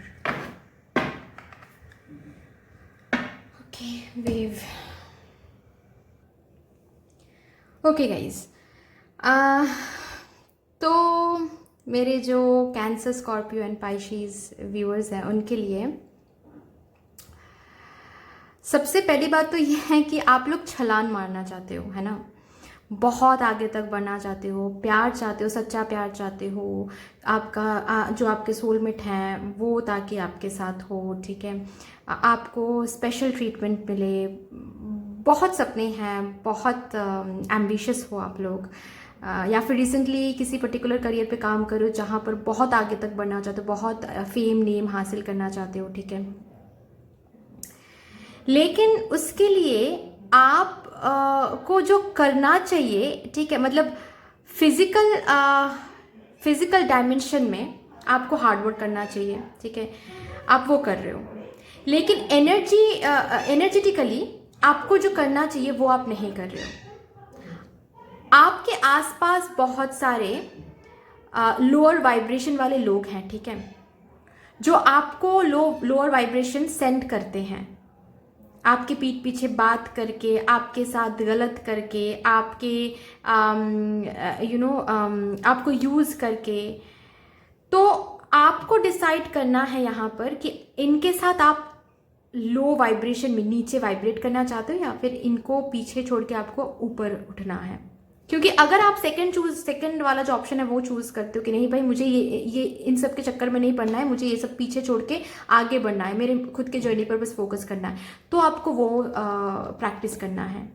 Speaker 1: okay, wave. Okay guys, तो मेरे जो cancer, Scorpio and Pisces viewers हैं उनके लिए सबसे पहली बात तो ये है कि आप लोग छलांग मारना चाहते हो, है ना। बहुत आगे तक बढ़ना चाहते हो, प्यार चाहते हो, सच्चा प्यार चाहते हो। आपका जो आपके सोलमेट हैं वो ताकि आपके साथ हो, ठीक है। आपको स्पेशल ट्रीटमेंट मिले। बहुत सपने हैं, बहुत एम्बिशियस हो आप लोग, या फिर रिसेंटली किसी पर्टिकुलर करियर पे काम करो जहाँ पर बहुत आगे तक बढ़ना चाहते हो, बहुत फेम नेम हासिल करना चाहते हो, ठीक है। लेकिन उसके लिए आप को जो करना चाहिए, ठीक है, मतलब फिजिकल डायमेंशन में आपको हार्डवर्क करना चाहिए, ठीक है। आप वो कर रहे हो, लेकिन एनर्जेटिकली आपको जो करना चाहिए वो आप नहीं कर रहे हो। आपके आसपास बहुत सारे लोअर वाइब्रेशन वाले लोग हैं, ठीक है, जो आपको लोअर वाइब्रेशन सेंड करते हैं। आपके पीठ पीछे बात करके, आपके साथ गलत करके, आपके आपको यूज़ करके। तो आपको डिसाइड करना है यहाँ पर कि इनके साथ आप लो वाइब्रेशन में नीचे वाइब्रेट करना चाहते हो या फिर इनको पीछे छोड़ के आपको ऊपर उठना है। क्योंकि अगर आप सेकंड वाला जो ऑप्शन है वो चूज करते हो कि नहीं भाई मुझे ये इन सब के चक्कर में नहीं पड़ना है, मुझे ये सब पीछे छोड़ के आगे बढ़ना है, मेरे खुद के जर्नी पर बस फोकस करना है, तो आपको वो प्रैक्टिस करना है।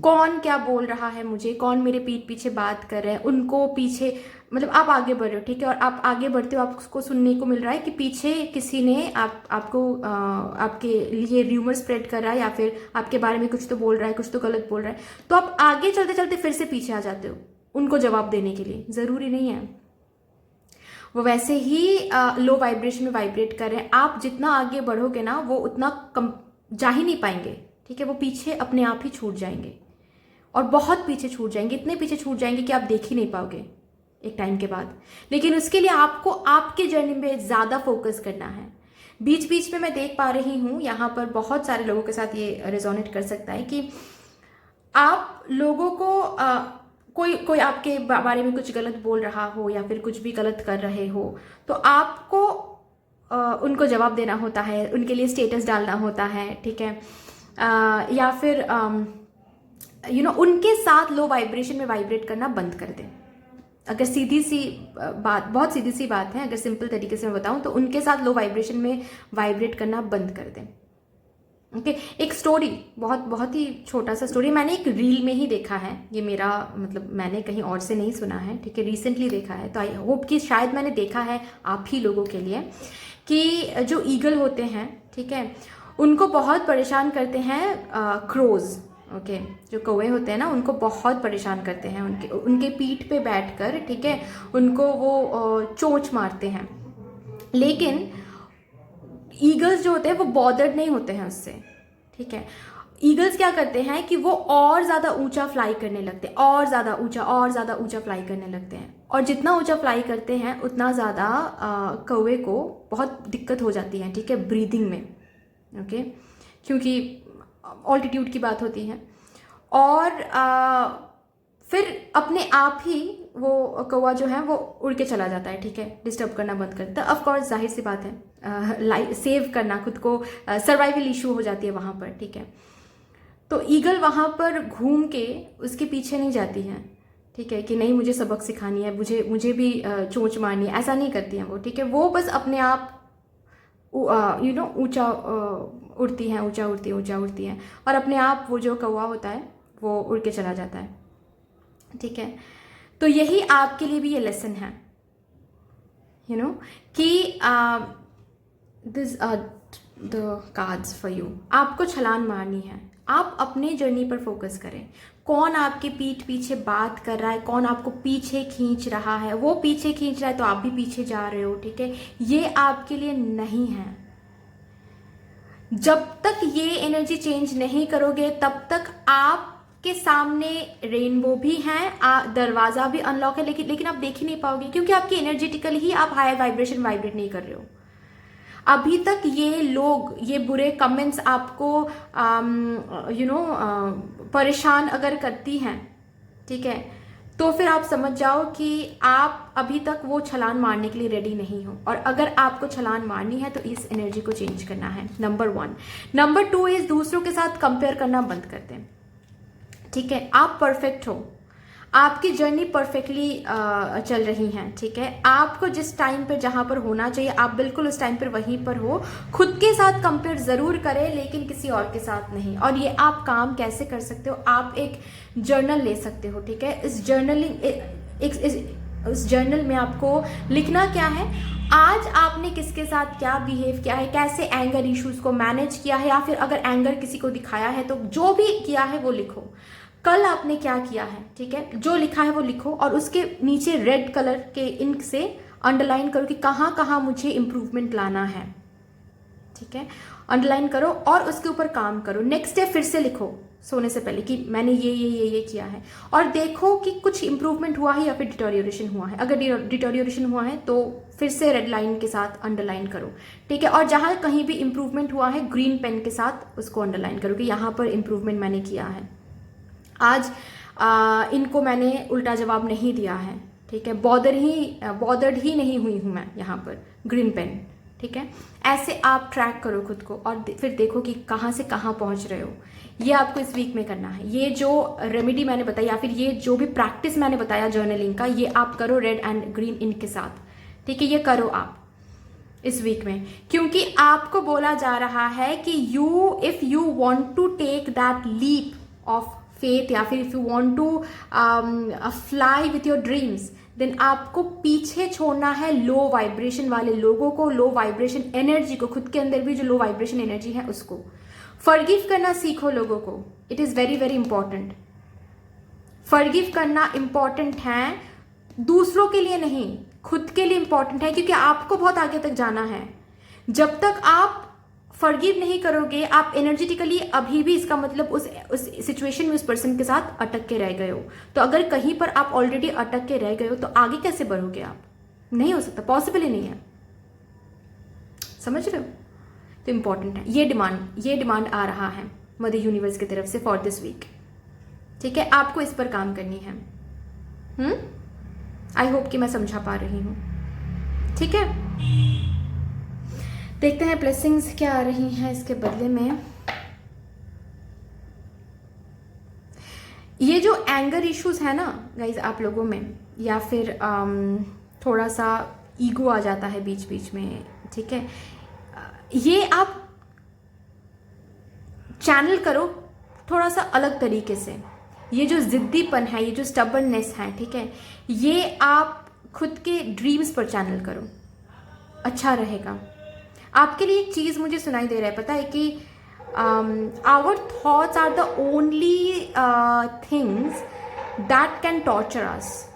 Speaker 1: कौन क्या बोल रहा है मुझे, कौन मेरे पीठ पीछे बात कर रहे हैं, उनको पीछे, मतलब आप आगे बढ़ रहे हो, ठीक है, और आप आगे बढ़ते हो, आपको सुनने को मिल रहा है कि पीछे किसी ने आपको आपके लिए र्यूमर स्प्रेड कर रहा है या फिर आपके बारे में कुछ तो बोल रहा है, कुछ तो गलत बोल रहा है। तो आप आगे चलते चलते फिर से पीछे आ जाते हो उनको जवाब देने के लिए। ज़रूरी नहीं है, वो वैसे ही लो वाइब्रेशन में वाइब्रेट कर रहे हैं। आप जितना आगे बढ़ोगे ना वो उतना कम जा ही नहीं पाएंगे, ठीक है। वो पीछे अपने आप ही छूट जाएंगे और बहुत पीछे छूट जाएंगे, इतने पीछे छूट जाएंगे कि आप देख ही नहीं पाओगे एक टाइम के बाद। लेकिन उसके लिए आपको आपके जर्नी में ज़्यादा फोकस करना है। बीच बीच में मैं देख पा रही हूँ यहाँ पर बहुत सारे लोगों के साथ ये रेजोनेट कर सकता है कि आप लोगों को कोई आपके बारे में कुछ गलत बोल रहा हो या फिर कुछ भी गलत कर रहे हो, तो आपको उनको जवाब देना होता है, उनके लिए स्टेटस डालना होता है, ठीक है, या फिर उनके साथ लो वाइब्रेशन में वाइब्रेट करना बंद कर दें। अगर सीधी सी बात, बहुत सीधी सी बात है, अगर सिंपल तरीके से मैं बताऊं तो उनके साथ लो वाइब्रेशन में वाइब्रेट करना बंद कर दें। ओके, एक स्टोरी, बहुत बहुत ही छोटा सा स्टोरी, मैंने एक रील में ही देखा है, ये मेरा मतलब मैंने कहीं और से नहीं सुना है, ठीक है, रिसेंटली देखा है, तो आई होप कि शायद मैंने देखा है आप ही लोगों के लिए, कि जो ईगल होते हैं, ठीक है, उनको बहुत परेशान करते हैं क्रोज। ओके, जो कौवे होते हैं ना, उनको बहुत परेशान करते हैं, उनके पीठ पे बैठकर, ठीक है, उनको वो चोंच मारते हैं। लेकिन ईगल्स जो होते हैं वो बॉदर्ड नहीं होते हैं उससे, ठीक है। ईगल्स क्या करते हैं कि वो और ज़्यादा ऊंचा फ्लाई करने लगते हैं, और ज़्यादा ऊंचा फ्लाई करने लगते हैं, और जितना ऊंचा फ्लाई करते हैं उतना ज़्यादा कौवे को बहुत दिक्कत हो जाती है, ठीक है, ब्रीदिंग में। ओके, क्योंकि ऑल्टीट्यूड की बात होती है, और फिर अपने आप ही वो कौवा जो है वो उड़ के चला जाता है, ठीक है, डिस्टर्ब करना बंद करता है। ऑफ कोर्स जाहिर सी बात है, लाइफ सेव करना, खुद को सर्वाइवल इशू हो जाती है वहाँ पर, ठीक है। तो ईगल वहाँ पर घूम के उसके पीछे नहीं जाती है, ठीक है, कि नहीं मुझे सबक सिखानी है, मुझे भी चोंच मारनी है, ऐसा नहीं करती हैं वो, ठीक है। वो बस अपने आप ऊंचा उड़ती हैं, ऊंचा उड़ती हैं, और अपने आप वो जो कौवा होता है वो उड़ के चला जाता है, ठीक है। तो यही आपके लिए भी ये लेसन है, कि this the cards for you. आपको छलांग मारनी है, आप अपने जर्नी पर फोकस करें। कौन आपके पीठ पीछे बात कर रहा है, कौन आपको पीछे खींच रहा है, वो पीछे खींच रहा है तो आप भी पीछे जा रहे हो, ठीक है, ये आपके लिए नहीं है। जब तक ये एनर्जी चेंज नहीं करोगे तब तक आपके सामने रेनबो भी है, दरवाजा भी अनलॉक है, लेकिन आप देख ही नहीं पाओगे, क्योंकि आपकी एनर्जेटिकली ही आप हायर वाइब्रेशन वाइब्रेट नहीं कर रहे हो। अभी तक ये लोग, ये बुरे कमेंट्स आपको परेशान अगर करती हैं, ठीक है, तो फिर आप समझ जाओ कि आप अभी तक वो छलांग मारने के लिए रेडी नहीं हो। और अगर आपको छलांग मारनी है तो इस एनर्जी को चेंज करना है, नंबर 1। नंबर 2 इज दूसरों के साथ कंपेयर करना बंद कर दें, ठीक है। आप परफेक्ट हो, आपकी जर्नी परफेक्टली चल रही है, ठीक है। आपको जिस टाइम पर जहां पर होना चाहिए आप बिल्कुल उस टाइम पर वहीं पर हो। खुद के साथ कंपेयर जरूर करें, लेकिन किसी और के साथ नहीं। और ये आप काम कैसे कर सकते हो, आप एक जर्नल ले सकते हो, ठीक है। इस जर्नल में आपको लिखना क्या है, आज आपने किसके साथ क्या बिहेव किया है, कैसे एंगर इश्यूज को मैनेज किया है, या फिर अगर एंगर किसी को दिखाया है तो जो भी किया है वो लिखो। कल आपने क्या किया है, ठीक है, जो लिखा है वो लिखो, और उसके नीचे रेड कलर के इंक से अंडरलाइन करो कि कहाँ कहाँ मुझे इम्प्रूवमेंट लाना है, ठीक है, अंडरलाइन करो और उसके ऊपर काम करो। नेक्स्ट डे फिर से लिखो सोने से पहले कि मैंने ये किया है, और देखो कि कुछ इंप्रूवमेंट हुआ है या फिर डिटोरियोरेशन हुआ है। अगर डिटोरियोरेशन हुआ है तो फिर से रेड लाइन के साथ अंडरलाइन करो, ठीक है। और जहां कहीं भी इंप्रूवमेंट हुआ है ग्रीन पेन के साथ उसको अंडरलाइन करो कि यहाँ पर इंप्रूवमेंट मैंने किया है। आज इनको मैंने उल्टा जवाब नहीं दिया है, ठीक है, बॉदर्ड ही नहीं हुई हूं मैं यहाँ पर, ग्रीन पेन, ठीक है। ऐसे आप ट्रैक करो खुद को और फिर देखो कि कहाँ से कहाँ पहुँच रहे हो। ये आपको इस वीक में करना है। ये जो रेमेडी मैंने बताई या फिर ये जो भी प्रैक्टिस मैंने बताया जर्नलिंग का, ये आप करो रेड एंड ग्रीन इंक के साथ, ठीक है। ये करो आप इस वीक में, क्योंकि आपको बोला जा रहा है कि if you want to take that leap of faith या फिर if you want to fly with your dreams, then आपको पीछे छोड़ना है लो वाइब्रेशन वाले लोगों को, लो वाइब्रेशन एनर्जी को, खुद के अंदर भी जो लो वाइब्रेशन एनर्जी है उसको। फॉरगिव करना सीखो लोगों को, it is very very important. Forgive करना इंपॉर्टेंट है, दूसरों के लिए नहीं, खुद के लिए इंपॉर्टेंट है, क्योंकि आपको बहुत आगे तक जाना है। जब तक आप फॉरगिव नहीं करोगे, आप एनर्जेटिकली अभी भी, इसका मतलब उस सिचुएशन में उस पर्सन के साथ अटक के रह गए हो। तो अगर कहीं पर आप ऑलरेडी अटक के रह गए हो तो आगे कैसे बढ़ोगे आप? नहीं हो सकता, पॉसिबल ही नहीं है। समझ रहे हो? तो इंपॉर्टेंट है ये डिमांड आ रहा है मदर यूनिवर्स की तरफ से फॉर दिस वीक, ठीक है। आपको इस पर काम करनी है। आई होप कि मैं समझा पा रही हूं, ठीक है। देखते हैं ब्लेसिंग्स क्या आ रही हैं इसके बदले में। एंगर इश्यूज है ना गाइज आप लोगों में, या फिर थोड़ा सा ईगो आ जाता है बीच बीच में, ठीक है, ये आप चैनल करो थोड़ा सा अलग तरीके से। ये जो जिद्दीपन है, ये जो स्टबर्ननेस है, ठीक है, ये आप खुद के ड्रीम्स पर चैनल करो, अच्छा रहेगा आपके लिए। एक चीज़ मुझे सुनाई दे रहा है, पता है कि our thoughts are the only things that can torture us.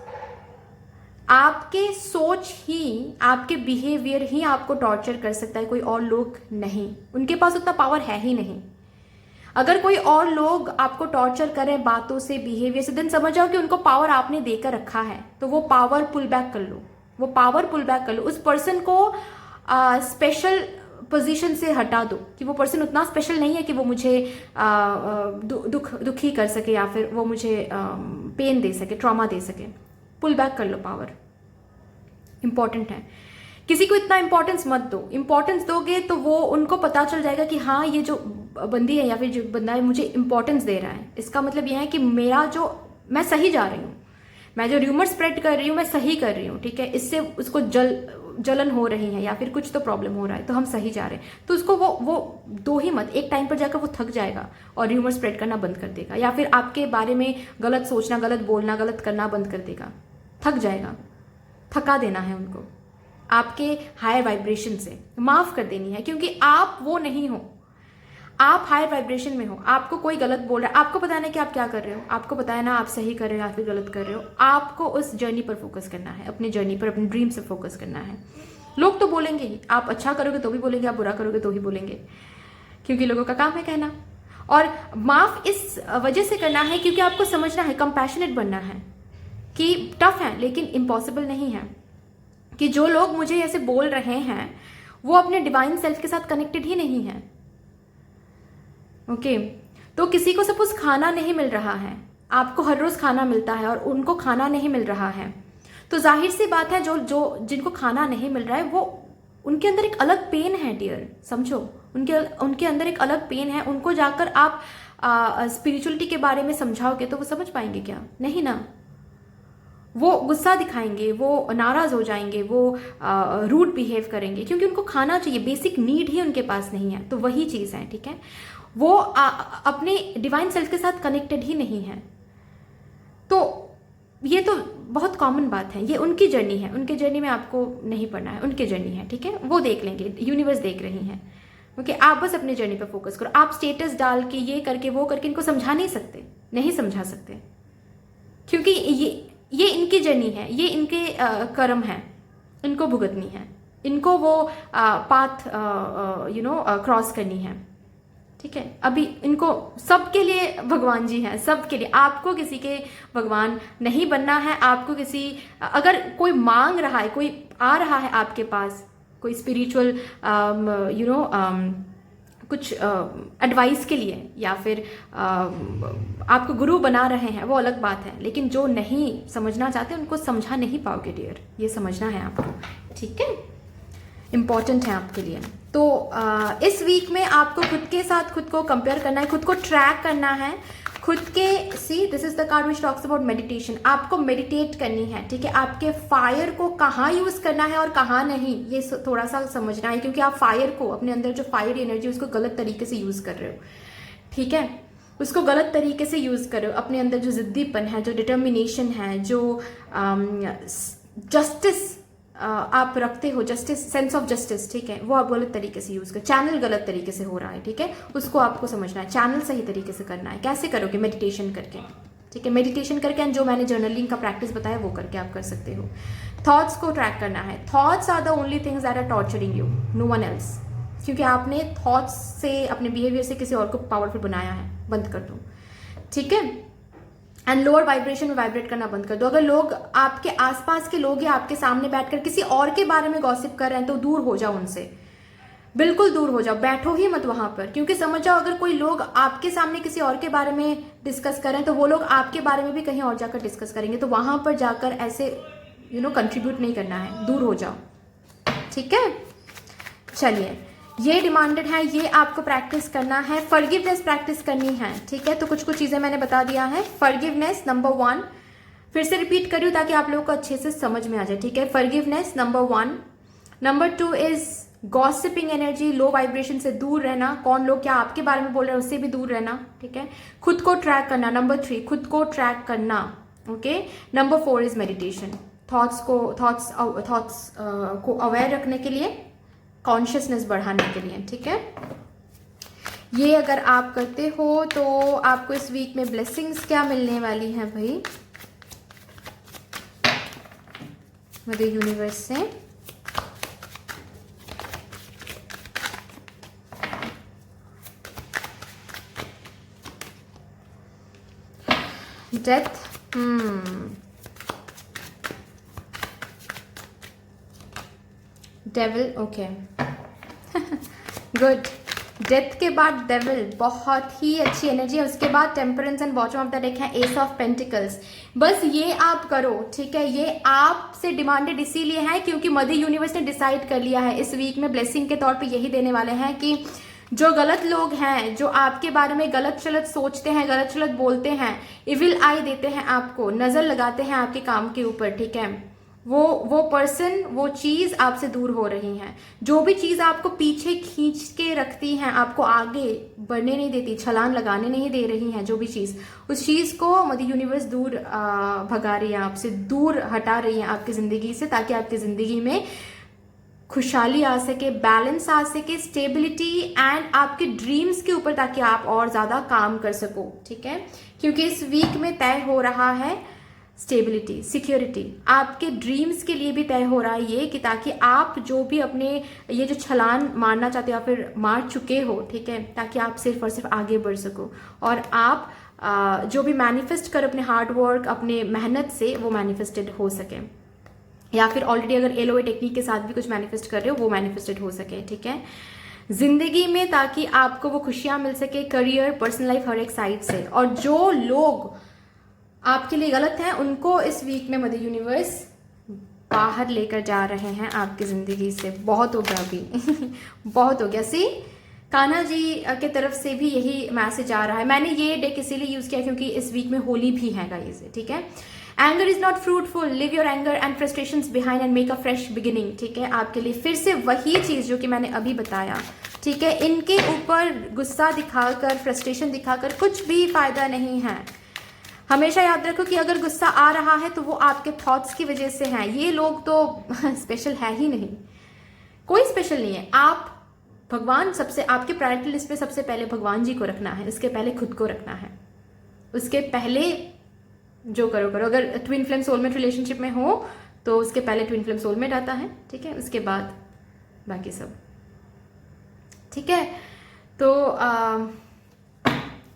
Speaker 1: आपके सोच ही, आपके बिहेवियर ही आपको टॉर्चर कर सकता है, कोई और लोग नहीं। उनके पास उतना पावर है ही नहीं। अगर कोई और लोग आपको टॉर्चर करें बातों से, बिहेवियर से, देन समझ जाओ कि उनको पावर आपने देकर रखा है, तो वो पावर पुल बैक कर लो, वो पावर पुल बैक कर लो। उस पर्सन को स्पेशल पोजीशन से हटा दो कि वो पर्सन उतना स्पेशल नहीं है कि वो मुझे दुखी कर सके, या फिर वो मुझे पेन दे सके, ट्रॉमा दे सके। पुल बैक कर लो, पावर इंपॉर्टेंट है। किसी को इतना इंपॉर्टेंस मत दो। इंपॉर्टेंस दोगे तो वो उनको पता चल जाएगा कि हाँ, ये जो बंदी है या फिर जो बंदा है मुझे इंपॉर्टेंस दे रहा है, इसका मतलब यह है कि मेरा जो, मैं सही जा रही हूँ, मैं जो र्यूमर स्प्रेड कर रही हूँ मैं सही कर रही हूँ, ठीक है, इससे उसको जलन हो रही है या फिर कुछ तो प्रॉब्लम हो रहा है, तो हम सही जा रहे हैं। तो उसको वो दो ही मत। एक टाइम पर जाकर वो थक जाएगा और र्यूमर स्प्रेड करना बंद कर देगा, या फिर आपके बारे में गलत सोचना, गलत बोलना, गलत करना बंद कर देगा। थक जाएगा। थका देना है उनको आपके हायर वाइब्रेशन से, माफ कर देनी है, क्योंकि आप वो नहीं हो, आप हायर वाइब्रेशन में हो। आपको कोई गलत बोल रहा है, आपको पता है कि आप क्या कर रहे हो, आपको पता है ना आप सही कर रहे हो या फिर गलत कर रहे हो। आपको उस जर्नी पर फोकस करना है, अपनी जर्नी पर, अपने ड्रीम से फोकस करना है। लोग तो बोलेंगे ही, आप अच्छा करोगे तो भी बोलेंगे, आप बुरा करोगे तो भी बोलेंगे, क्योंकि लोगों का काम है कहना। और माफ इस वजह से करना है क्योंकि आपको समझना है, कंपैशनेट बनना है कि टफ है लेकिन इम्पॉसिबल नहीं है। कि जो लोग मुझे ऐसे बोल रहे हैं वो अपने डिवाइन सेल्फ के साथ कनेक्टेड ही नहीं है। ओके, तो किसी को सपोज खाना नहीं मिल रहा है, आपको हर रोज खाना मिलता है और उनको खाना नहीं मिल रहा है, तो जाहिर सी बात है जिनको खाना नहीं मिल रहा है वो, उनके अंदर एक अलग पेन है डियर, समझो, उनके अंदर एक अलग पेन है। उनको जाकर आप स्पिरिचुअलिटी के बारे में समझाओगे तो वो समझ पाएंगे क्या? नहीं ना। वो गुस्सा दिखाएंगे, वो नाराज हो जाएंगे, वो रूड बिहेव करेंगे, क्योंकि उनको खाना चाहिए, बेसिक नीड ही उनके पास नहीं है। तो वही चीज़ है, ठीक है, वो अपने डिवाइन सेल्फ के साथ कनेक्टेड ही नहीं है। तो ये तो बहुत कॉमन बात है, ये उनकी जर्नी है, उनके जर्नी में आपको नहीं पढ़ना है, उनकी जर्नी है, ठीक है, वो देख लेंगे, यूनिवर्स देख रही है। ओके, आप बस अपनी जर्नी पर फोकस करो। आप स्टेटस डाल के, ये करके, वो करके इनको समझा नहीं सकते, नहीं समझा सकते, क्योंकि ये इनकी जर्नी है, ये इनके कर्म है, इनको भुगतनी है, इनको वो पाथ क्रॉस करनी है, ठीक है। अभी इनको सबके लिए भगवान जी हैं, सबके लिए। आपको किसी के भगवान नहीं बनना है। आपको किसी, अगर कोई मांग रहा है, कोई आ रहा है आपके पास, कोई स्पिरिचुअल कुछ एडवाइस के लिए, या फिर आपको गुरु बना रहे हैं, वो अलग बात है, लेकिन जो नहीं समझना चाहते उनको समझा नहीं पाओगे डियर, ये समझना है आपको, ठीक है, इंपॉर्टेंट है आपके लिए। तो इस वीक में आपको खुद के साथ खुद को कंपेयर करना है, खुद को ट्रैक करना है, खुद के, see this is the card which talks about meditation. आपको मेडिटेट करनी है, ठीक है, आपके फायर को कहाँ यूज करना है और कहाँ नहीं, ये थोड़ा सा समझना है, क्योंकि आप फायर को, अपने अंदर जो फायर एनर्जी उसको गलत तरीके से यूज कर रहे हो, ठीक है, उसको गलत तरीके से यूज कर रहे हो। अपने अंदर जो जिद्दीपन है, जो डिटर्मिनेशन है, जो जस्टिस आप रखते हो, जस्टिस, सेंस ऑफ जस्टिस, ठीक है, वो आप गलत तरीके से यूज कर, चैनल गलत तरीके से हो रहा है, ठीक है, उसको आपको समझना है। चैनल सही तरीके से करना है। कैसे करोगे? मेडिटेशन करके, ठीक है, मेडिटेशन करके, एंड जो मैंने जर्नलिंग का प्रैक्टिस बताया वो करके आप कर सकते हो। थॉट्स को ट्रैक करना है। Thoughts are the only things that are torturing you, no one else, क्योंकि आपने थॉट्स से, अपने बिहेवियर से किसी और को पावरफुल बनाया है। बंद कर दो, ठीक है, एंड लोअर वाइब्रेशन में वाइब्रेट करना बंद कर दो। अगर लोग, आपके आसपास के लोग, या आपके सामने बैठकर किसी और के बारे में गॉसिप कर रहे हैं तो दूर हो जाओ उनसे, बिल्कुल दूर हो जाओ, बैठो ही मत वहां पर। क्योंकि समझ जाओ, अगर कोई लोग आपके सामने किसी और के बारे में डिस्कस कर रहे हैं तो वो लोग आपके बारे में भी कहीं और जाकर डिस्कस करेंगे, तो वहां पर जाकर ऐसे कंट्रीब्यूट नहीं करना है, दूर हो जाओ, ठीक है। चलिए, ये डिमांडेड है, ये आपको प्रैक्टिस करना है, फॉरगिवनेस प्रैक्टिस करनी है, ठीक है। तो कुछ कुछ चीजें मैंने बता दिया है। फॉरगिवनेस नंबर 1, फिर से रिपीट करियो ताकि आप लोगों को अच्छे से समझ में आ जाए, ठीक है। Forgiveness number 1। Number 2 is gossiping energy, low vibration से दूर रहना, कौन लोग क्या आपके बारे में बोल रहे हैं उससे भी दूर रहना, ठीक है। खुद को ट्रैक करना, नंबर 3 खुद को ट्रैक करना, okay. Number 4 is meditation, thoughts को अवेयर रखने के लिए, कॉन्शियसनेस बढ़ाने के लिए, ठीक है। ये अगर आप करते हो तो आपको इस वीक में ब्लेसिंग्स क्या मिलने वाली हैं भाई मदर यूनिवर्स से। Death, devil, okay good. Death के बाद डेविल, बहुत ही अच्छी एनर्जी है। उसके बाद temperance and bottom of the deck है एस ऑफ पेंटिकल्स। बस ये आप करो, ठीक है। ये आपसे डिमांडेड इसीलिए है क्योंकि मदर यूनिवर्स ने डिसाइड कर लिया है इस वीक में ब्लेसिंग के तौर पे यही देने वाले हैं कि जो गलत लोग हैं, जो आपके बारे में गलत चलत सोचते हैं, गलत चलत बोलते हैं, इविल आई देते हैं, आपको नजर लगाते हैं आपके काम के ऊपर, ठीक है, वो पर्सन, वो चीज आपसे दूर हो रही है। जो भी चीज आपको पीछे खींच के रखती हैं, आपको आगे बढ़ने नहीं देती, छलांग लगाने नहीं दे रही हैं, जो भी चीज, उस चीज को मदर यूनिवर्स दूर भगा रही है, आपसे दूर हटा रही है आपकी जिंदगी से, ताकि आपकी जिंदगी में खुशहाली आ सके, बैलेंस आ सके, स्टेबिलिटी एंड आपके ड्रीम्स के ऊपर, ताकि आप और ज्यादा काम कर सको, ठीक है। क्योंकि इस वीक में तय हो रहा है स्टेबिलिटी, सिक्योरिटी, आपके ड्रीम्स के लिए भी तय हो रहा है ये, कि ताकि आप जो भी अपने ये जो छलांग मारना चाहते हो या फिर मार चुके हो, ठीक है, ताकि आप सिर्फ और सिर्फ आगे बढ़ सको और आप जो भी मैनिफेस्ट करो अपने हार्ड वर्क, अपने मेहनत से, वो मैनिफेस्टेड हो सके, या फिर ऑलरेडी अगर एलओए टेक्निक के साथ भी कुछ मैनिफेस्ट कर रहे हो वो मैनिफेस्टेड हो सके, ठीक है, जिंदगी में, ताकि आपको वो खुशियां मिल सके, करियर, पर्सनल लाइफ, हर एक साइड से। और जो लोग आपके लिए गलत हैं उनको इस वीक में मदर यूनिवर्स बाहर लेकर जा रहे हैं आपकी जिंदगी से। बहुत हो गया अभी बहुत हो गया। सी कान्हा जी के तरफ से भी यही मैसेज आ रहा है। मैंने ये डेक इसीलिए यूज किया क्योंकि इस वीक में होली भी है गाइस, ठीक है। Anger is not fruitful, live your anger and frustrations behind and make a fresh beginning, ठीक है। आपके लिए फिर से वही चीज जो कि मैंने अभी बताया, ठीक है। इनके ऊपर गुस्सा दिखाकर, फ्रस्ट्रेशन दिखाकर कुछ भी फायदा नहीं है। हमेशा याद रखो कि अगर गुस्सा आ रहा है तो वो आपके थॉट्स की वजह से है। ये लोग तो स्पेशल है ही नहीं, कोई स्पेशल नहीं है। आप भगवान सबसे, आपके प्रायोरिटी लिस्ट पे सबसे पहले भगवान जी को रखना है, उसके पहले खुद को रखना है, उसके पहले जो करो करो। अगर ट्विन फ्लेम सोलमेट रिलेशनशिप में हो तो उसके पहले ट्विन फ्लेम सोलमेट आता है, ठीक है, उसके बाद बाकी सब, ठीक है। तो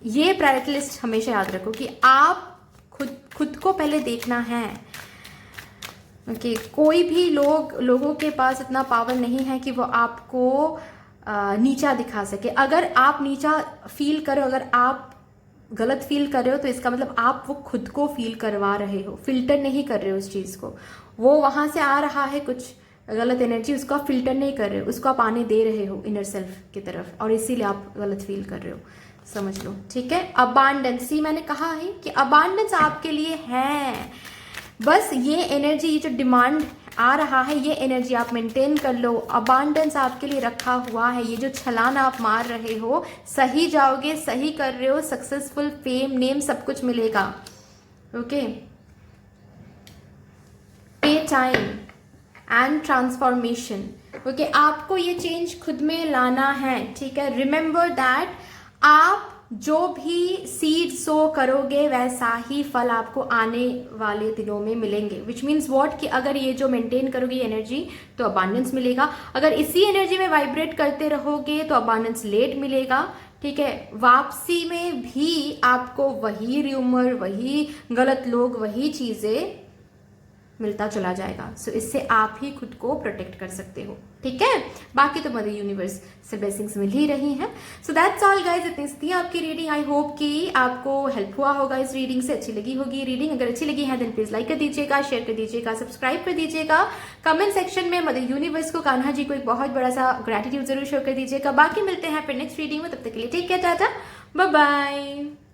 Speaker 1: ये प्रायोरिटी लिस्ट हमेशा याद रखो कि आप खुद को पहले देखना है, ओके। कोई भी लोगों के पास इतना पावर नहीं है कि वो आपको नीचा दिखा सके। अगर आप नीचा फील करो, अगर आप गलत फील कर रहे हो तो इसका मतलब आप वो खुद को फील करवा रहे हो, फिल्टर नहीं कर रहे हो उस चीज को। वो वहां से आ रहा है कुछ गलत एनर्जी, उसको आप फिल्टर नहीं कर रहे हो, उसको आप आने दे रहे हो इनर सेल्फ की तरफ, और इसीलिए आप गलत फील कर रहे हो, समझ लो, ठीक है। अबांडेंस, मैंने कहा है कि अबांडेंस आपके लिए है। बस ये एनर्जी, ये जो डिमांड आ रहा है, ये एनर्जी आप मेंटेन कर लो। अबांडेंस आपके लिए रखा हुआ है। ये जो छलान आप मार रहे हो, सही जाओगे, सही कर रहे हो, सक्सेसफुल, फेम, नेम, सब कुछ मिलेगा, ओके। पे टाइम एंड ट्रांसफॉर्मेशन, ओके। आपको ये चेंज खुद में लाना है, ठीक है। रिमेंबर दैट आप जो भी सीड सो करोगे वैसा ही फल आपको आने वाले दिनों में मिलेंगे। विच मीन्स वॉट, कि अगर ये जो मेंटेन करोगे एनर्जी तो अबांडेंस मिलेगा। अगर इसी एनर्जी में वाइब्रेट करते रहोगे तो अबांडेंस लेट मिलेगा, ठीक है। वापसी में भी आपको वही र्यूमर, वही गलत लोग, वही चीजें मिलता चला जाएगा। सो इससे आप ही खुद को प्रोटेक्ट कर सकते हो, ठीक है। बाकी तो मदर यूनिवर्स से ब्लेसिंग्स मिल ही रही हैं। सो दैट्स ऑल गाइज, इतनी थी आपकी रीडिंग। आई होप कि आपको हेल्प हुआ होगा इस रीडिंग से, अच्छी लगी होगी रीडिंग। अगर अच्छी लगी है देन प्लीज लाइक कर दीजिएगा, शेयर कर दीजिएगा, सब्सक्राइब कर दीजिएगा। कमेंट सेक्शन में मदर यूनिवर्स को, कान्हा जी को एक बहुत बड़ा सा ग्रेटिट्यूड जरूर शो कर दीजिएगा। बाकी मिलते हैं फिर नेक्स्ट रीडिंग में, तब तक के लिए take care, tata, bye bye.